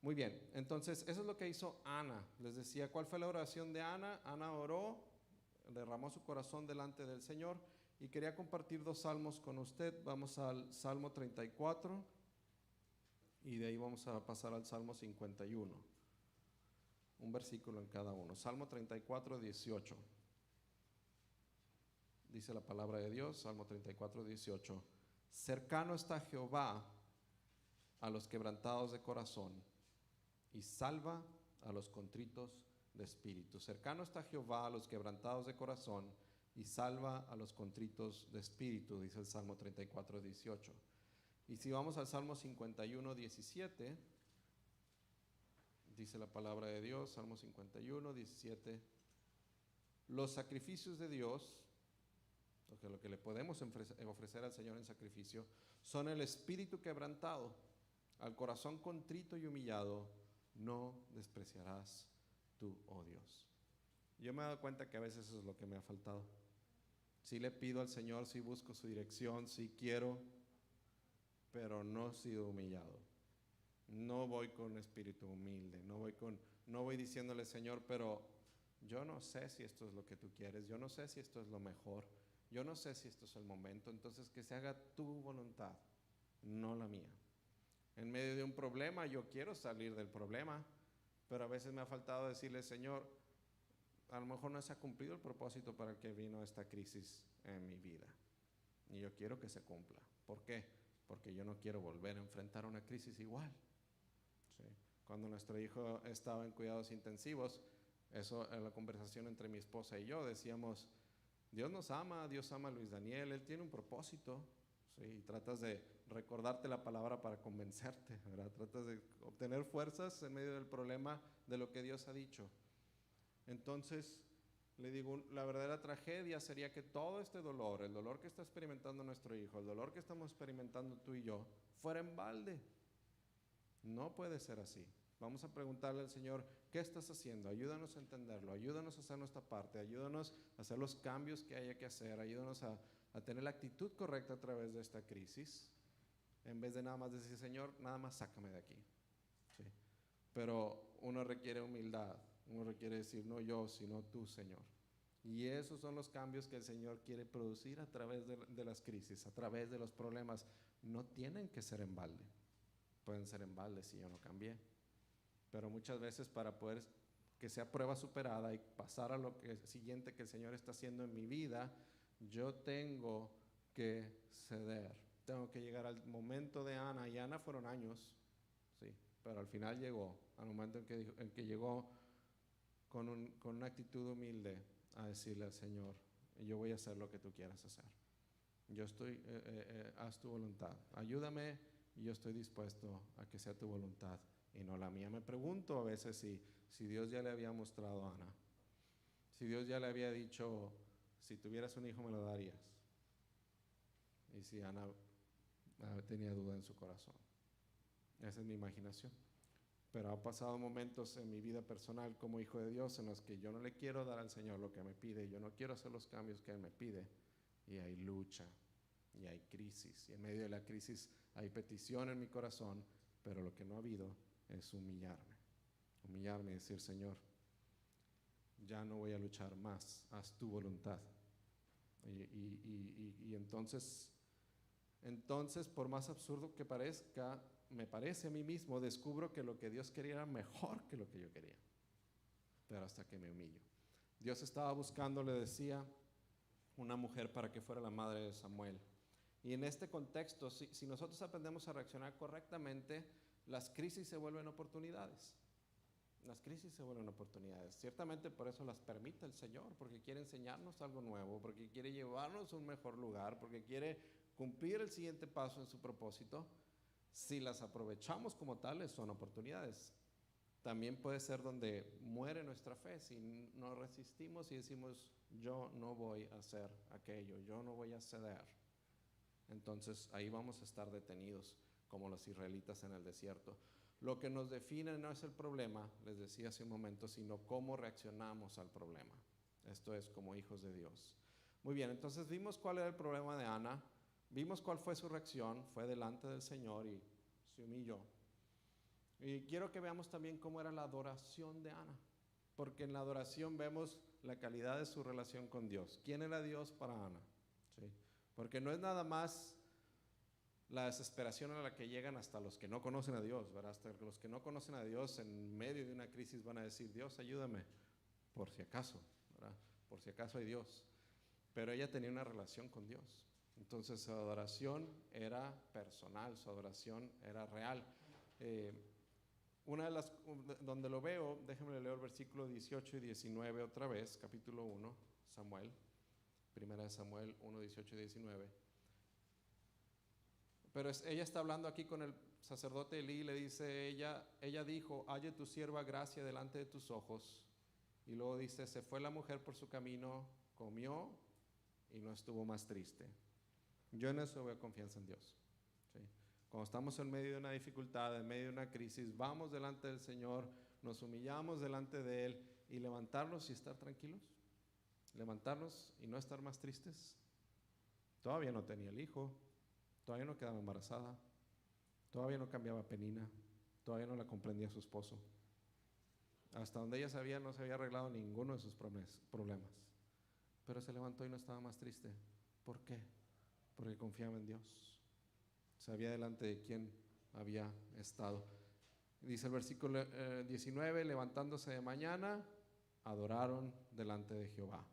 Muy bien, entonces eso es lo que hizo Ana. Les decía, ¿cuál fue la oración de Ana? Ana oró, derramó su corazón delante del Señor y quería compartir 2 salmos con usted. Vamos al Salmo 34 y de ahí vamos a pasar al Salmo 51. Un versículo en cada uno. Salmo 34, 18. Dice la palabra de Dios, Salmo 34, 18. Cercano está Jehová a los quebrantados de corazón y salva a los contritos de espíritu. Cercano está Jehová a los quebrantados de corazón y salva a los contritos de espíritu, dice el Salmo 34, 18. Y si vamos al Salmo 51, 17, dice la palabra de Dios, Salmo 51, 17. Los sacrificios de Dios, lo que le podemos ofrecer al Señor en sacrificio, son el espíritu quebrantado, al corazón contrito y humillado, no despreciarás tú, oh Dios. Yo me he dado cuenta que a veces eso es lo que me ha faltado. Sí le pido al Señor, sí busco su dirección, sí quiero, pero no he sido humillado. No voy con espíritu humilde, no voy diciéndole, Señor, pero yo no sé si esto es lo que tú quieres, yo no sé si esto es lo mejor, yo no sé si esto es el momento, entonces que se haga tu voluntad, no la mía. En medio de un problema, yo quiero salir del problema, pero a veces me ha faltado decirle, Señor, a lo mejor no se ha cumplido el propósito para el que vino esta crisis en mi vida. Y yo quiero que se cumpla. ¿Por qué? Porque yo no quiero volver a enfrentar una crisis igual. ¿Sí? Cuando nuestro hijo estaba en cuidados intensivos, eso en la conversación entre mi esposa y yo decíamos, Dios nos ama, Dios ama a Luis Daniel, Él tiene un propósito. ¿Sí? Y tratas de recordarte la palabra para convencerte, ¿verdad? Tratas de obtener fuerzas en medio del problema de lo que Dios ha dicho. Entonces, le digo, la verdadera tragedia sería que todo este dolor, el dolor que está experimentando nuestro hijo, el dolor que estamos experimentando tú y yo, fuera en balde. No puede ser así. Vamos a preguntarle al Señor, ¿qué estás haciendo? Ayúdanos a entenderlo, ayúdanos a hacer nuestra parte, ayúdanos a hacer los cambios que haya que hacer, ayúdanos a tener la actitud correcta a través de esta crisis, en vez de nada más decir, Señor, nada más sácame de aquí. ¿Sí? Pero uno requiere humildad, uno requiere decir, no yo, sino tú, Señor. Y esos son los cambios que el Señor quiere producir a través de las crisis, a través de los problemas. No tienen que ser en balde. Pueden ser en balde si yo no cambié. Pero muchas veces para poder que sea prueba superada y pasar a lo siguiente que el Señor está haciendo en mi vida, yo tengo que ceder. Tengo que llegar al momento de Ana, y Ana fueron años, sí, pero al final llegó, al momento en que llegó con una actitud humilde a decirle al Señor, yo voy a hacer lo que tú quieras hacer. Yo estoy, haz tu voluntad, ayúdame y yo estoy dispuesto a que sea tu voluntad y no la mía. Me pregunto a veces si Dios ya le había mostrado a Ana, si Dios ya le había dicho, si tuvieras un hijo me lo darías, y si Ana tenía duda en su corazón. Esa es mi imaginación. Pero ha pasado momentos en mi vida personal como hijo de Dios en los que yo no le quiero dar al Señor lo que me pide, yo no quiero hacer los cambios que Él me pide, y hay lucha, y hay crisis, y en medio de la crisis hay petición en mi corazón, pero lo que no ha habido es humillarme y decir, Señor, ya no voy a luchar más, haz tu voluntad. Y entonces, por más absurdo que parezca, me parece a mí mismo, descubro que lo que Dios quería era mejor que lo que yo quería, pero hasta que me humillo. Dios estaba buscando, le decía, una mujer para que fuera la madre de Samuel. Y en este contexto, si nosotros aprendemos a reaccionar correctamente, las crisis se vuelven oportunidades. Las crisis se vuelven oportunidades. Ciertamente por eso las permite el Señor, porque quiere enseñarnos algo nuevo, porque quiere llevarnos a un mejor lugar, porque quiere cumplir el siguiente paso en su propósito. Si las aprovechamos como tales, son oportunidades. También puede ser donde muere nuestra fe, si nos resistimos y decimos, yo no voy a hacer aquello, yo no voy a ceder. Entonces ahí vamos a estar detenidos como los israelitas en el desierto. Lo que nos define no es el problema, les decía hace un momento, sino cómo reaccionamos al problema. Esto es como hijos de Dios. Muy bien, entonces vimos cuál era el problema de Ana, vimos cuál fue su reacción, fue delante del Señor y se humilló. Y quiero que veamos también cómo era la adoración de Ana, porque en la adoración vemos la calidad de su relación con Dios. ¿Quién era Dios para Ana? ¿Sí? Porque no es nada más la desesperación a la que llegan hasta los que no conocen a Dios, ¿verdad? Hasta los que no conocen a Dios en medio de una crisis van a decir, Dios, ayúdame, por si acaso, ¿verdad? Por si acaso hay Dios. Pero ella tenía una relación con Dios. Entonces su adoración era personal, su adoración era real. Una de las, donde lo veo, déjenme leer el versículo 18 y 19 otra vez, capítulo 1, Samuel, primera de Samuel 1, 18 y 19. Pero ella está hablando aquí con el sacerdote Elí y le dice, ella dijo, halle tu sierva gracia delante de tus ojos. Y luego dice, se fue la mujer por su camino, comió y no estuvo más triste. Yo en eso veo confianza en Dios. ¿Sí? Cuando estamos en medio de una dificultad, en medio de una crisis, vamos delante del Señor, nos humillamos delante de Él y levantarnos y estar tranquilos. Levantarnos y no estar más tristes. Todavía no tenía el hijo. Todavía no quedaba embarazada, todavía no cambiaba Penina, todavía no la comprendía su esposo. Hasta donde ella sabía, no se había arreglado ninguno de sus problemas. Pero se levantó y no estaba más triste. ¿Por qué? Porque confiaba en Dios. Sabía delante de quién había estado. Dice el versículo 19, levantándose de mañana, adoraron delante de Jehová.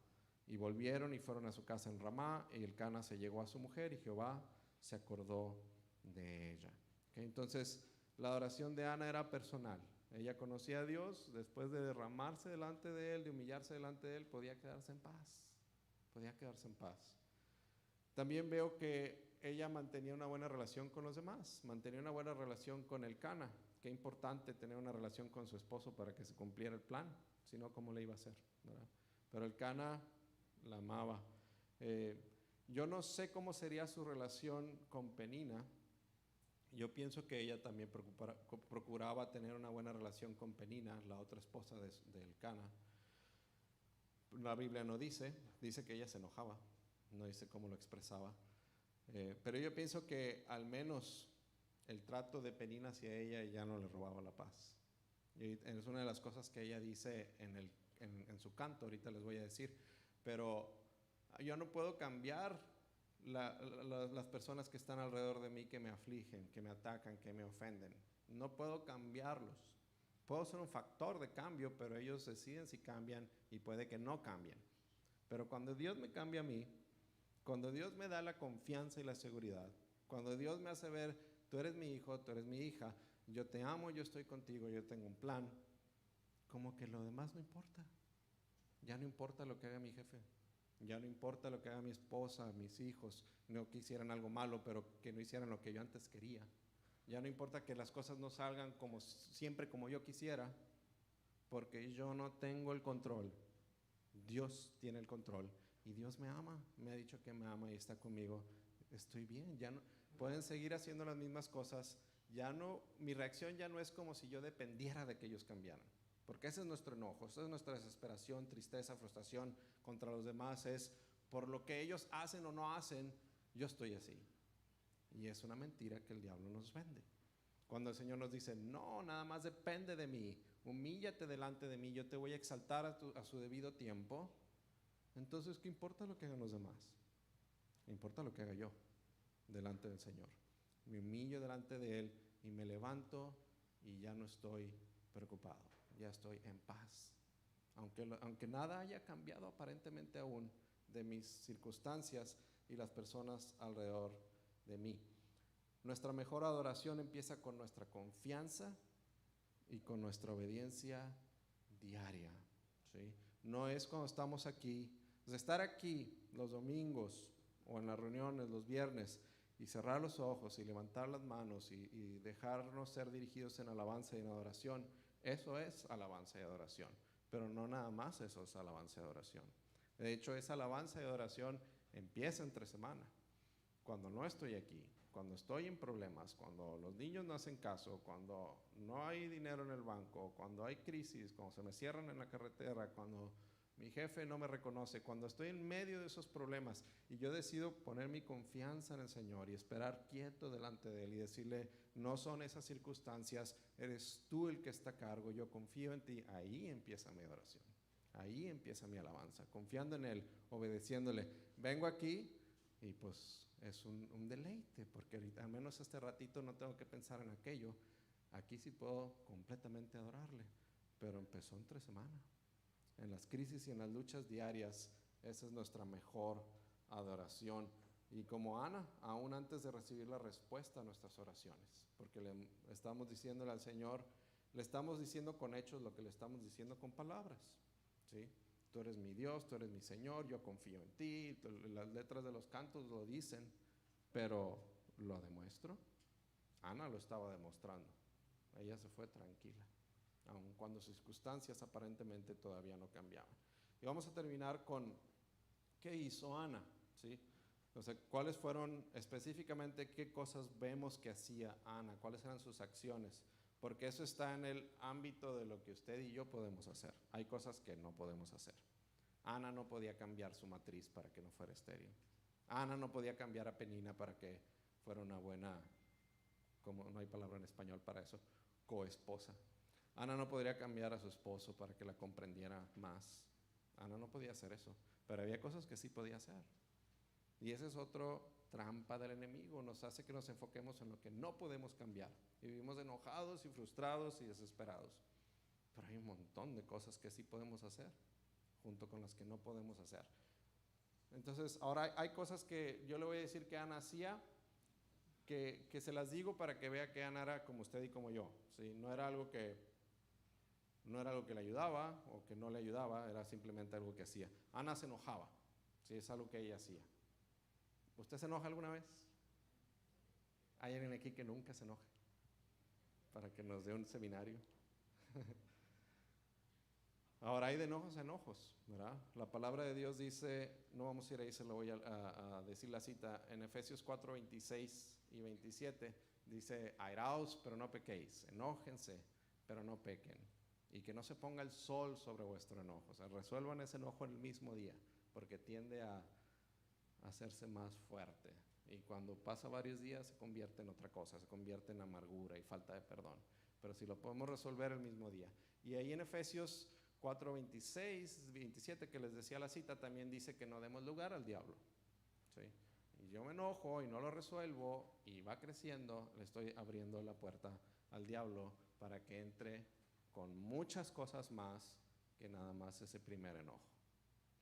Y volvieron y fueron a su casa en Ramá, y Elcana se llegó a su mujer, y Jehová se acordó de ella. ¿Okay? Entonces, la adoración de Ana era personal. Ella conocía a Dios, después de derramarse delante de Él, de humillarse delante de Él, podía quedarse en paz. Podía quedarse en paz. También veo que ella mantenía una buena relación con los demás, mantenía una buena relación con Elcana. Qué importante tener una relación con su esposo para que se cumpliera el plan, si no, ¿cómo le iba a hacer? ¿Verdad? Pero Elcana la amaba. Yo no sé cómo sería su relación con Penina. Yo pienso que ella también procuraba tener una buena relación con Penina, la otra esposa de Elcana. La Biblia no dice que ella se enojaba, no dice cómo lo expresaba. Pero yo pienso que al menos el trato de Penina hacia ella ya no le robaba la paz. Y es una de las cosas que ella dice en su canto, ahorita les voy a decir. Pero yo no puedo cambiar las personas que están alrededor de mí, que me afligen, que me atacan, que me ofenden. No puedo cambiarlos, Puedo ser un factor de cambio, pero ellos deciden si cambian y puede que no cambien. Pero cuando Dios me cambia a mí, cuando Dios me da la confianza y la seguridad, cuando Dios me hace ver, tú eres mi hijo, tú eres mi hija, yo te amo, yo estoy contigo, yo tengo un plan, como que lo demás no importa. Ya no importa lo que haga mi jefe, ya no importa lo que haga mi esposa, mis hijos, no que hicieran algo malo, pero que no hicieran lo que yo antes quería. Ya no importa que las cosas no salgan como siempre como yo quisiera, porque yo no tengo el control. Dios tiene el control y Dios me ama, me ha dicho que me ama y está conmigo. Estoy bien, ya no pueden seguir haciendo las mismas cosas. Ya no, mi reacción ya no es como si yo dependiera de que ellos cambiaran, porque ese es nuestro enojo, esa es nuestra desesperación, tristeza, frustración contra los demás, es por lo que ellos hacen o no hacen, yo estoy así. Y es una mentira que el diablo nos vende. Cuando el Señor nos dice, no, nada más depende de mí, humíllate delante de mí, yo te voy a exaltar a su debido tiempo. Entonces, ¿qué importa lo que hagan los demás? Importa lo que haga yo delante del Señor. Me humillo delante de Él y me levanto y ya no estoy preocupado, ya estoy en paz. Aunque nada haya cambiado aparentemente aún de mis circunstancias y las personas alrededor de mí. Nuestra mejor adoración empieza con nuestra confianza y con nuestra obediencia diaria, ¿sí? No es cuando estamos aquí, de estar aquí los domingos o en las reuniones los viernes y cerrar los ojos y levantar las manos y dejarnos ser dirigidos en alabanza y en adoración. Eso es alabanza y adoración, pero no nada más eso es alabanza y adoración. De hecho, esa alabanza y adoración empieza entre semana, cuando no estoy aquí, cuando estoy en problemas, cuando los niños no hacen caso, cuando no hay dinero en el banco, cuando hay crisis, cuando se me cierran en la carretera, cuando mi jefe no me reconoce, cuando estoy en medio de esos problemas y yo decido poner mi confianza en el Señor y esperar quieto delante de Él y decirle, no son esas circunstancias, eres tú el que está a cargo, yo confío en ti, ahí empieza mi adoración, ahí empieza mi alabanza, confiando en Él, obedeciéndole. Vengo aquí y pues es un deleite, porque ahorita, al menos este ratito no tengo que pensar en aquello. Aquí sí puedo completamente adorarle, pero empezó entre semana. En las crisis y en las luchas diarias, esa es nuestra mejor adoración. Y como Ana, aún antes de recibir la respuesta a nuestras oraciones, porque le estamos diciéndole al Señor, le estamos diciendo con hechos lo que le estamos diciendo con palabras, ¿sí? Tú eres mi Dios, tú eres mi Señor, yo confío en ti. Las letras de los cantos lo dicen, pero ¿lo demuestro? Ana lo estaba demostrando. Ella se fue tranquila, aun cuando sus circunstancias aparentemente todavía no cambiaban. Y vamos a terminar con ¿qué hizo Ana? ¿Sí? O sea, ¿cuáles fueron específicamente qué cosas vemos que hacía Ana? ¿Cuáles eran sus acciones? Porque eso está en el ámbito de lo que usted y yo podemos hacer. Hay cosas que no podemos hacer. Ana no podía cambiar su matriz para que no fuera estéril. Ana no podía cambiar a Penina para que fuera una buena, como no hay palabra en español para eso, coesposa. Ana no podría cambiar a su esposo para que la comprendiera más. Ana no podía hacer eso, pero había cosas que sí podía hacer. Y esa es otra trampa del enemigo, nos hace que nos enfoquemos en lo que no podemos cambiar. Y vivimos enojados y frustrados y desesperados. Pero hay un montón de cosas que sí podemos hacer, junto con las que no podemos hacer. Entonces, ahora hay cosas que yo le voy a decir que Ana hacía, que se las digo para que vea que Ana era como usted y como yo, ¿sí? No era algo que le ayudaba o que no le ayudaba, era simplemente algo que hacía. Ana se enojaba, ¿sí? Es algo que ella hacía. ¿Usted se enoja alguna vez? ¿Hay alguien aquí que nunca se enoje? Para que nos dé un seminario. Ahora, hay de enojos a enojos, ¿verdad? La palabra de Dios dice, no vamos a ir ahí, se lo voy a decir la cita, en Efesios 4, 26 y 27, dice, airaos, pero no pequéis, enójense, pero no pequen, y que no se ponga el sol sobre vuestro enojo, o sea, resuelvan ese enojo en el mismo día, porque tiende a hacerse más fuerte, y cuando pasa varios días se convierte en otra cosa, se convierte en amargura y falta de perdón, pero si lo podemos resolver el mismo día. Y ahí en Efesios 4, 26, 27 que les decía la cita, también dice que no demos lugar al diablo, ¿sí? Y yo me enojo y no lo resuelvo y va creciendo, le estoy abriendo la puerta al diablo para que entre con muchas cosas más que nada más ese primer enojo.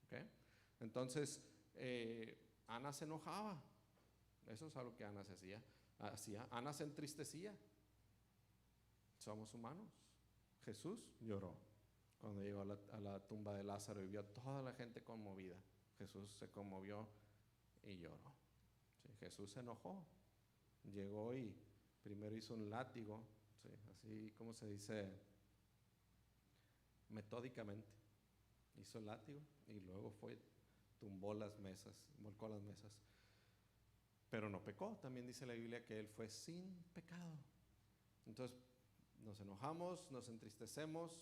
¿Okay? Entonces, Ana se enojaba. Eso es algo que Ana hacía. Ana se entristecía. Somos humanos. Jesús lloró cuando llegó a la tumba de Lázaro y vio a toda la gente conmovida. Jesús se conmovió y lloró. ¿Sí? Jesús se enojó. Llegó y primero hizo un látigo, ¿sí? Así como se dice, metódicamente. Hizo el látigo y luego tumbó las mesas, volcó las mesas. Pero no pecó. También dice la Biblia que él fue sin pecado. Entonces, nos enojamos, nos entristecemos,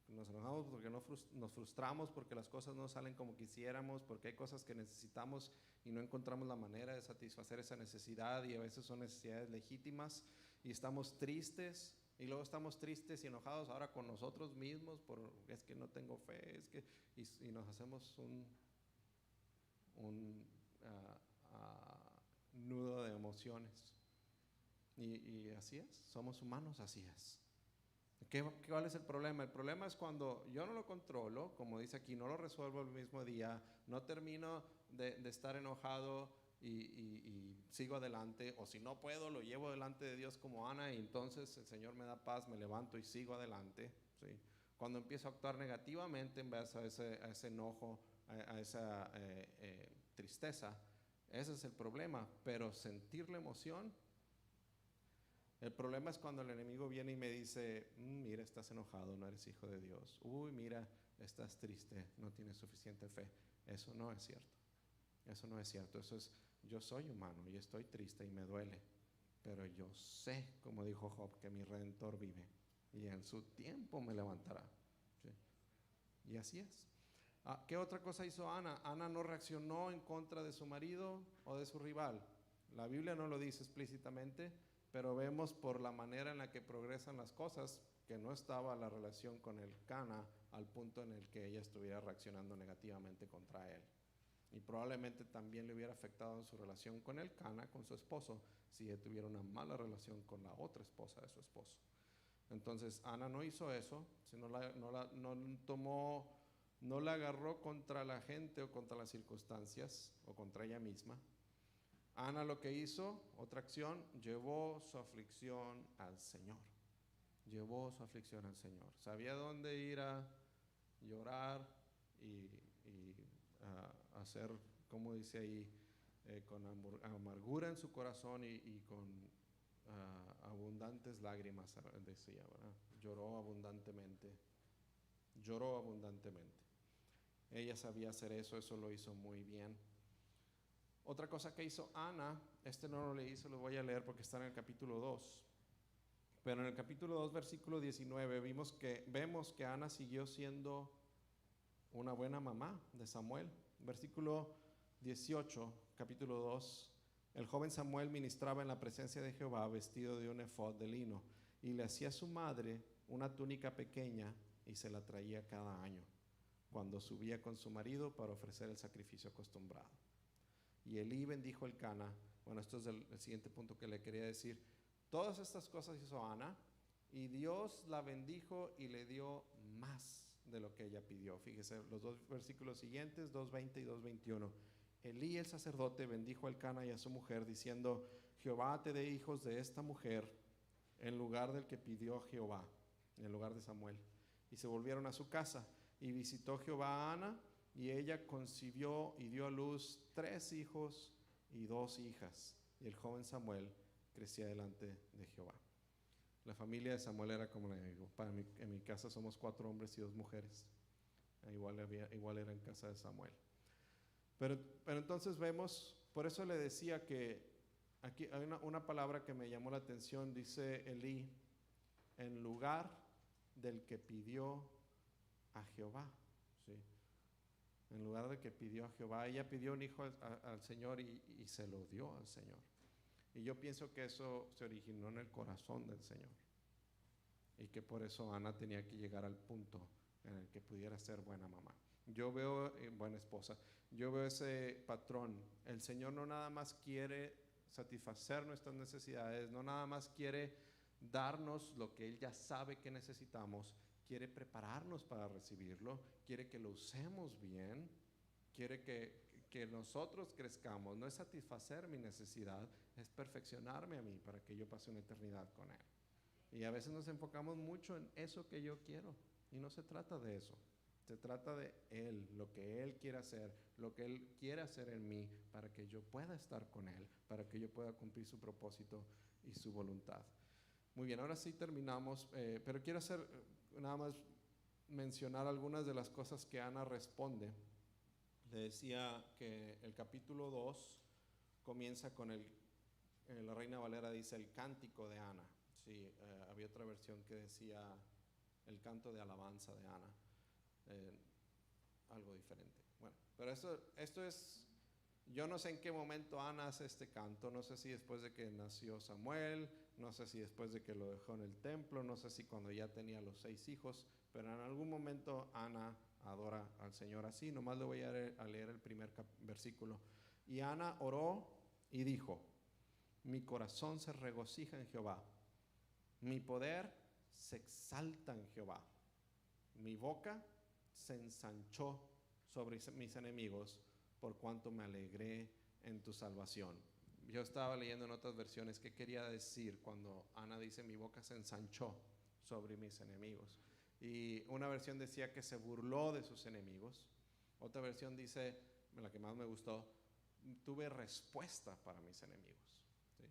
nos enojamos porque nos frustramos, porque las cosas no salen como quisiéramos, porque hay cosas que necesitamos y no encontramos la manera de satisfacer esa necesidad, y a veces son necesidades legítimas, y estamos tristes, y luego estamos tristes y enojados ahora con nosotros mismos, es que no tengo fe, y nos hacemos un nudo de emociones. Y así es, somos humanos, así es. ¿Cuál es el problema? El problema es cuando yo no lo controlo, como dice aquí, no lo resuelvo el mismo día, no termino de estar enojado y sigo adelante, o si no puedo, lo llevo delante de Dios como Ana, y entonces el Señor me da paz, me levanto y sigo adelante, ¿sí? Cuando empiezo a actuar negativamente en vez a ese enojo, a esa tristeza, ese es el problema. Pero sentir la emoción, el problema es cuando el enemigo viene y me dice, mira, estás enojado, no eres hijo de Dios. Uy, mira, estás triste, no tienes suficiente fe. Eso no es cierto. Eso no es cierto. Eso es, yo soy humano y estoy triste y me duele. Pero yo sé, como dijo Job, que mi Redentor vive y en su tiempo me levantará. ¿Sí? Y así es. ¿Qué otra cosa hizo Ana? Ana no reaccionó en contra de su marido o de su rival. La Biblia no lo dice explícitamente, pero vemos por la manera en la que progresan las cosas que no estaba la relación con el Cana al punto en el que ella estuviera reaccionando negativamente contra él. Y probablemente también le hubiera afectado en su relación con el Cana, con su esposo, si ella tuviera una mala relación con la otra esposa de su esposo. Entonces Ana no hizo eso, sino no la agarró contra la gente o contra las circunstancias o contra ella misma. Ana lo que hizo, otra acción, llevó su aflicción al Señor. Llevó su aflicción al Señor. Sabía dónde ir a llorar y hacer, como dice ahí, con amargura en su corazón y con abundantes lágrimas, decía, ¿verdad? Lloró abundantemente. Lloró abundantemente. Ella sabía hacer eso, eso lo hizo muy bien. Otra cosa que hizo Ana, no lo leí, se lo voy a leer porque está en el capítulo 2. Pero en el capítulo 2, versículo 19, vemos que Ana siguió siendo una buena mamá de Samuel. Versículo 18, capítulo 2. El joven Samuel ministraba en la presencia de Jehová vestido de un efod de lino, y le hacía a su madre una túnica pequeña y se la traía cada año, cuando subía con su marido para ofrecer el sacrificio acostumbrado. Y Elí bendijo el Cana. Bueno, esto es el siguiente punto que le quería decir. Todas estas cosas hizo Ana, y Dios la bendijo y le dio más de lo que ella pidió. Fíjese los dos versículos siguientes, 2:20 y 2:21. Elí el sacerdote bendijo al Cana y a su mujer, diciendo: Jehová te dé hijos de esta mujer, en lugar del que pidió Jehová, en lugar de Samuel. Y se volvieron a su casa, y visitó Jehová a Ana, y ella concibió y dio a luz 3 hijos y 2 hijas. Y el joven Samuel crecía delante de Jehová. La familia de Samuel era como le digo, en mi casa somos 4 hombres y 2 mujeres. Igual era en casa de Samuel. Pero entonces vemos, por eso le decía que aquí hay una palabra que me llamó la atención. Dice Elí, en lugar del que pidió a Jehová. ¿Sí? En lugar de que pidió a Jehová, ella pidió un hijo al Señor y se lo dio al Señor. Y yo pienso que eso se originó en el corazón del Señor. Y que por eso Ana tenía que llegar al punto en el que pudiera ser buena mamá. Yo veo, buena esposa, yo veo ese patrón. El Señor no nada más quiere satisfacer nuestras necesidades, no nada más quiere darnos lo que Él ya sabe que necesitamos, quiere prepararnos para recibirlo, quiere que lo usemos bien, quiere que nosotros crezcamos. No es satisfacer mi necesidad, es perfeccionarme a mí para que yo pase una eternidad con Él. Y a veces nos enfocamos mucho en eso que yo quiero, y no se trata de eso. Se trata de Él, lo que Él quiere hacer, lo que Él quiere hacer en mí para que yo pueda estar con Él, para que yo pueda cumplir su propósito y su voluntad. Muy bien, ahora sí terminamos, pero quiero hacer nada más mencionar algunas de las cosas que Ana responde. Le decía que el capítulo 2 comienza con la Reina Valera dice el cántico de Ana. Sí, había otra versión que decía el canto de alabanza de Ana. Algo diferente. Bueno, pero esto es, yo no sé en qué momento Ana hace este canto, no sé si después de que nació Samuel, no sé si después de que lo dejó en el templo, no sé si cuando ya tenía los 6 hijos, pero en algún momento Ana adora al Señor así. Nomás le voy a leer el primer versículo. Y Ana oró y dijo: mi corazón se regocija en Jehová, mi poder se exalta en Jehová, mi boca se ensanchó sobre mis enemigos, por cuanto me alegré en tu salvación. Yo estaba leyendo en otras versiones qué quería decir cuando Ana dice mi boca se ensanchó sobre mis enemigos. Y una versión decía que se burló de sus enemigos. Otra versión dice, la que más me gustó, tuve respuesta para mis enemigos. ¿Sí?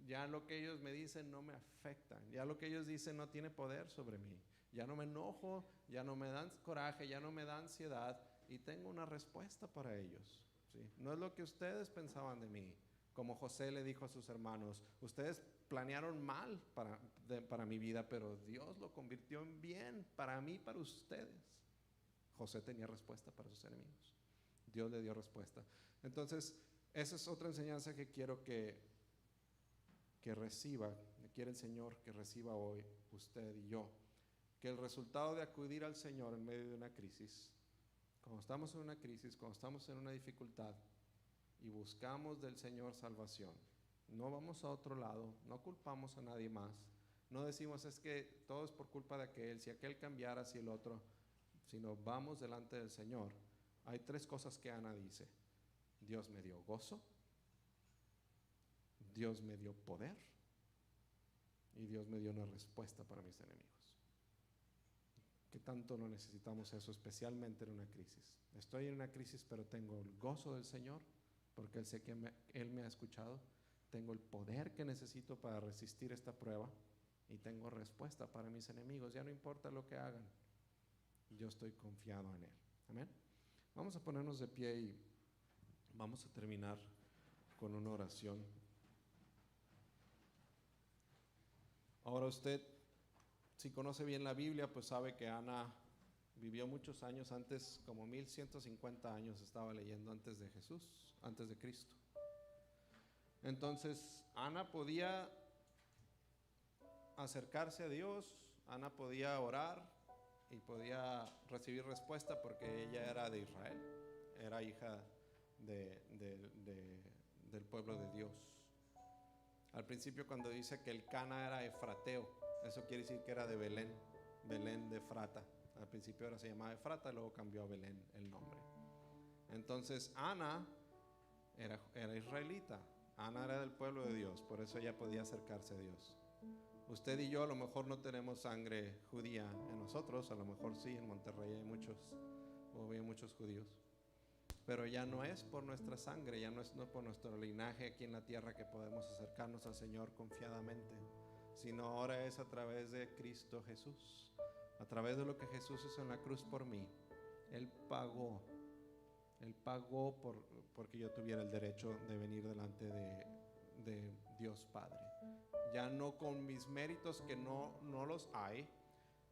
Ya lo que ellos me dicen no me afecta, ya lo que ellos dicen no tiene poder sobre mí. Ya no me enojo, ya no me dan coraje, ya no me da ansiedad, y tengo una respuesta para ellos. ¿Sí? No es lo que ustedes pensaban de mí. Como José le dijo a sus hermanos, ustedes planearon mal para mi vida, pero Dios lo convirtió en bien para mí, para ustedes. José tenía respuesta para sus enemigos. Dios le dio respuesta. Entonces, esa es otra enseñanza que quiero que reciba, quiere el Señor que reciba hoy usted y yo. Que el resultado de acudir al Señor en medio de una crisis, cuando estamos en una crisis, cuando estamos en una dificultad y buscamos del Señor salvación, no vamos a otro lado, no culpamos a nadie más, no decimos es que todo es por culpa de aquel, si aquel cambiara, si el otro, sino vamos delante del Señor. Hay 3 cosas que Ana dice: Dios me dio gozo, Dios me dio poder y Dios me dio una respuesta para mis enemigos. ¿Qué tanto no necesitamos eso, especialmente en una crisis? Estoy en una crisis, pero tengo el gozo del Señor, porque Él sé que Él me ha escuchado. Tengo el poder que necesito para resistir esta prueba y tengo respuesta para mis enemigos. Ya no importa lo que hagan, yo estoy confiado en Él. Amén. Vamos a ponernos de pie y vamos a terminar con una oración. Ahora usted, si conoce bien la Biblia, pues sabe que Ana vivió muchos años antes, como 1150 años estaba leyendo antes de Jesús, antes de Cristo. Entonces, Ana podía acercarse a Dios, Ana podía orar y podía recibir respuesta porque ella era de Israel, era hija del pueblo de Dios. Al principio, cuando dice que el Cana era efrateo, eso quiere decir que era de Belén, Belén de Efrata. Al principio ahora se llamaba Efrata, luego cambió a Belén el nombre. Entonces Ana era israelita, Ana era del pueblo de Dios, por eso ella podía acercarse a Dios. Usted y yo a lo mejor no tenemos sangre judía en nosotros, a lo mejor sí, en Monterrey hay muchos judíos. Pero ya no es por nuestra sangre, ya no es por nuestro linaje aquí en la tierra que podemos acercarnos al Señor confiadamente, sino ahora es a través de Cristo Jesús, a través de lo que Jesús hizo en la cruz por mí. Él pagó porque yo tuviera el derecho de venir delante de Dios Padre. Ya no con mis méritos, que no los hay,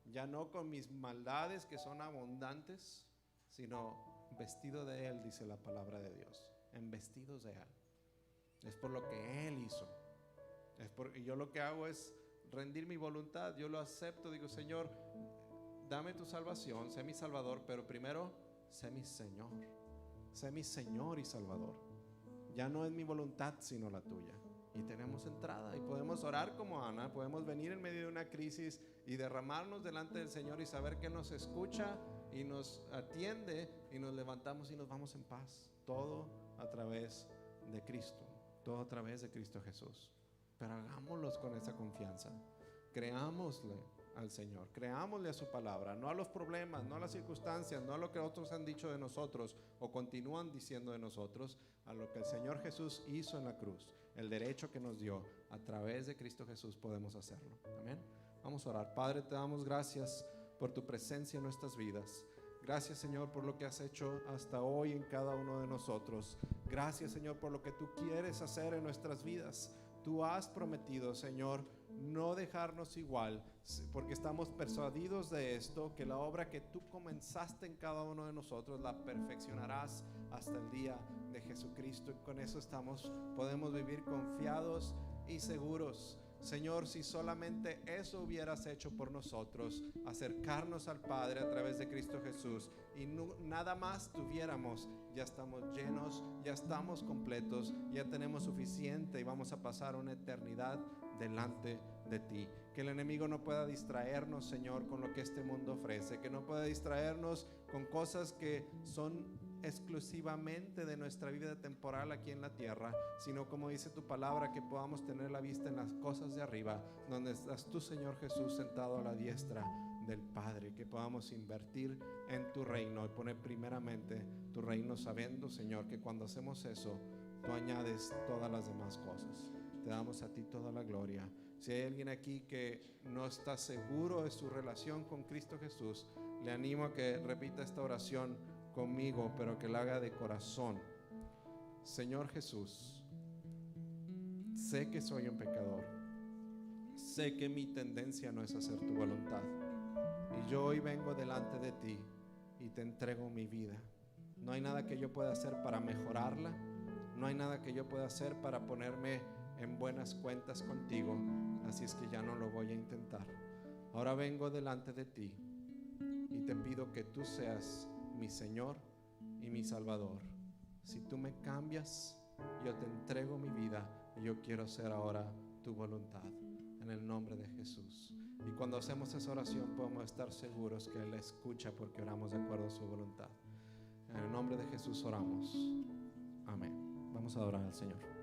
ya no con mis maldades que son abundantes, sino vestido de Él, dice la palabra de Dios, en vestidos de Él. Es por lo que Él hizo. Y yo lo que hago es rendir mi voluntad, yo lo acepto, digo, Señor, dame tu salvación, sé mi Salvador, pero primero sé mi Señor y Salvador. Ya no es mi voluntad sino la tuya. y tenemos entrada y podemos orar como Ana, podemos venir en medio de una crisis y derramarnos delante del Señor y saber que nos escucha y nos atiende y nos levantamos y nos vamos en paz. Todo a través de Cristo, todo a través de Cristo Jesús. Pero hagámoslos con esa confianza. Creámosle al Señor, creámosle a su palabra, no a los problemas, no a las circunstancias, no a lo que otros han dicho de nosotros o continúan diciendo de nosotros, a lo que el Señor Jesús hizo en la cruz, el derecho que nos dio. A través de Cristo Jesús podemos hacerlo. Amén. Vamos a orar. Padre, te damos gracias por tu presencia en nuestras vidas. Gracias, Señor, por lo que has hecho hasta hoy en cada uno de nosotros. Gracias, Señor, por lo que tú quieres hacer en nuestras vidas. Tú has prometido, Señor, no dejarnos igual, porque estamos persuadidos de esto, que la obra que tú comenzaste en cada uno de nosotros la perfeccionarás hasta el día de Jesucristo. Y con eso podemos vivir confiados y seguros. Señor, si solamente eso hubieras hecho por nosotros, acercarnos al Padre a través de Cristo Jesús, y nada más tuviéramos, ya estamos llenos, ya estamos completos, ya tenemos suficiente y vamos a pasar una eternidad delante de ti. Que el enemigo no pueda distraernos, Señor, con lo que este mundo ofrece, que no pueda distraernos con cosas que son exclusivamente de nuestra vida temporal aquí en la tierra, sino, como dice tu palabra, que podamos tener la vista en las cosas de arriba, donde estás tú, Señor Jesús, sentado a la diestra del Padre. Que podamos invertir en tu reino y poner primeramente tu reino, sabiendo, Señor, que cuando hacemos eso, tú añades todas las demás cosas. Te damos a ti toda la gloria. Si hay alguien aquí que no está seguro de su relación con Cristo Jesús, le animo a que repita esta oración conmigo, pero que la haga de corazón. Señor Jesús, sé que soy un pecador, sé que mi tendencia no es hacer tu voluntad, y yo hoy vengo delante de ti y te entrego mi vida. No hay nada que yo pueda hacer para mejorarla, no hay nada que yo pueda hacer para ponerme en buenas cuentas contigo, así es que ya no lo voy a intentar. Ahora vengo delante de ti y te pido que tú seas mi Señor y mi Salvador. Si tú me cambias, yo te entrego mi vida y yo quiero hacer ahora tu voluntad, en el nombre de Jesús. Y cuando hacemos esa oración podemos estar seguros que Él escucha, porque oramos de acuerdo a su voluntad. En el nombre de Jesús oramos. Amén. Vamos a adorar al Señor.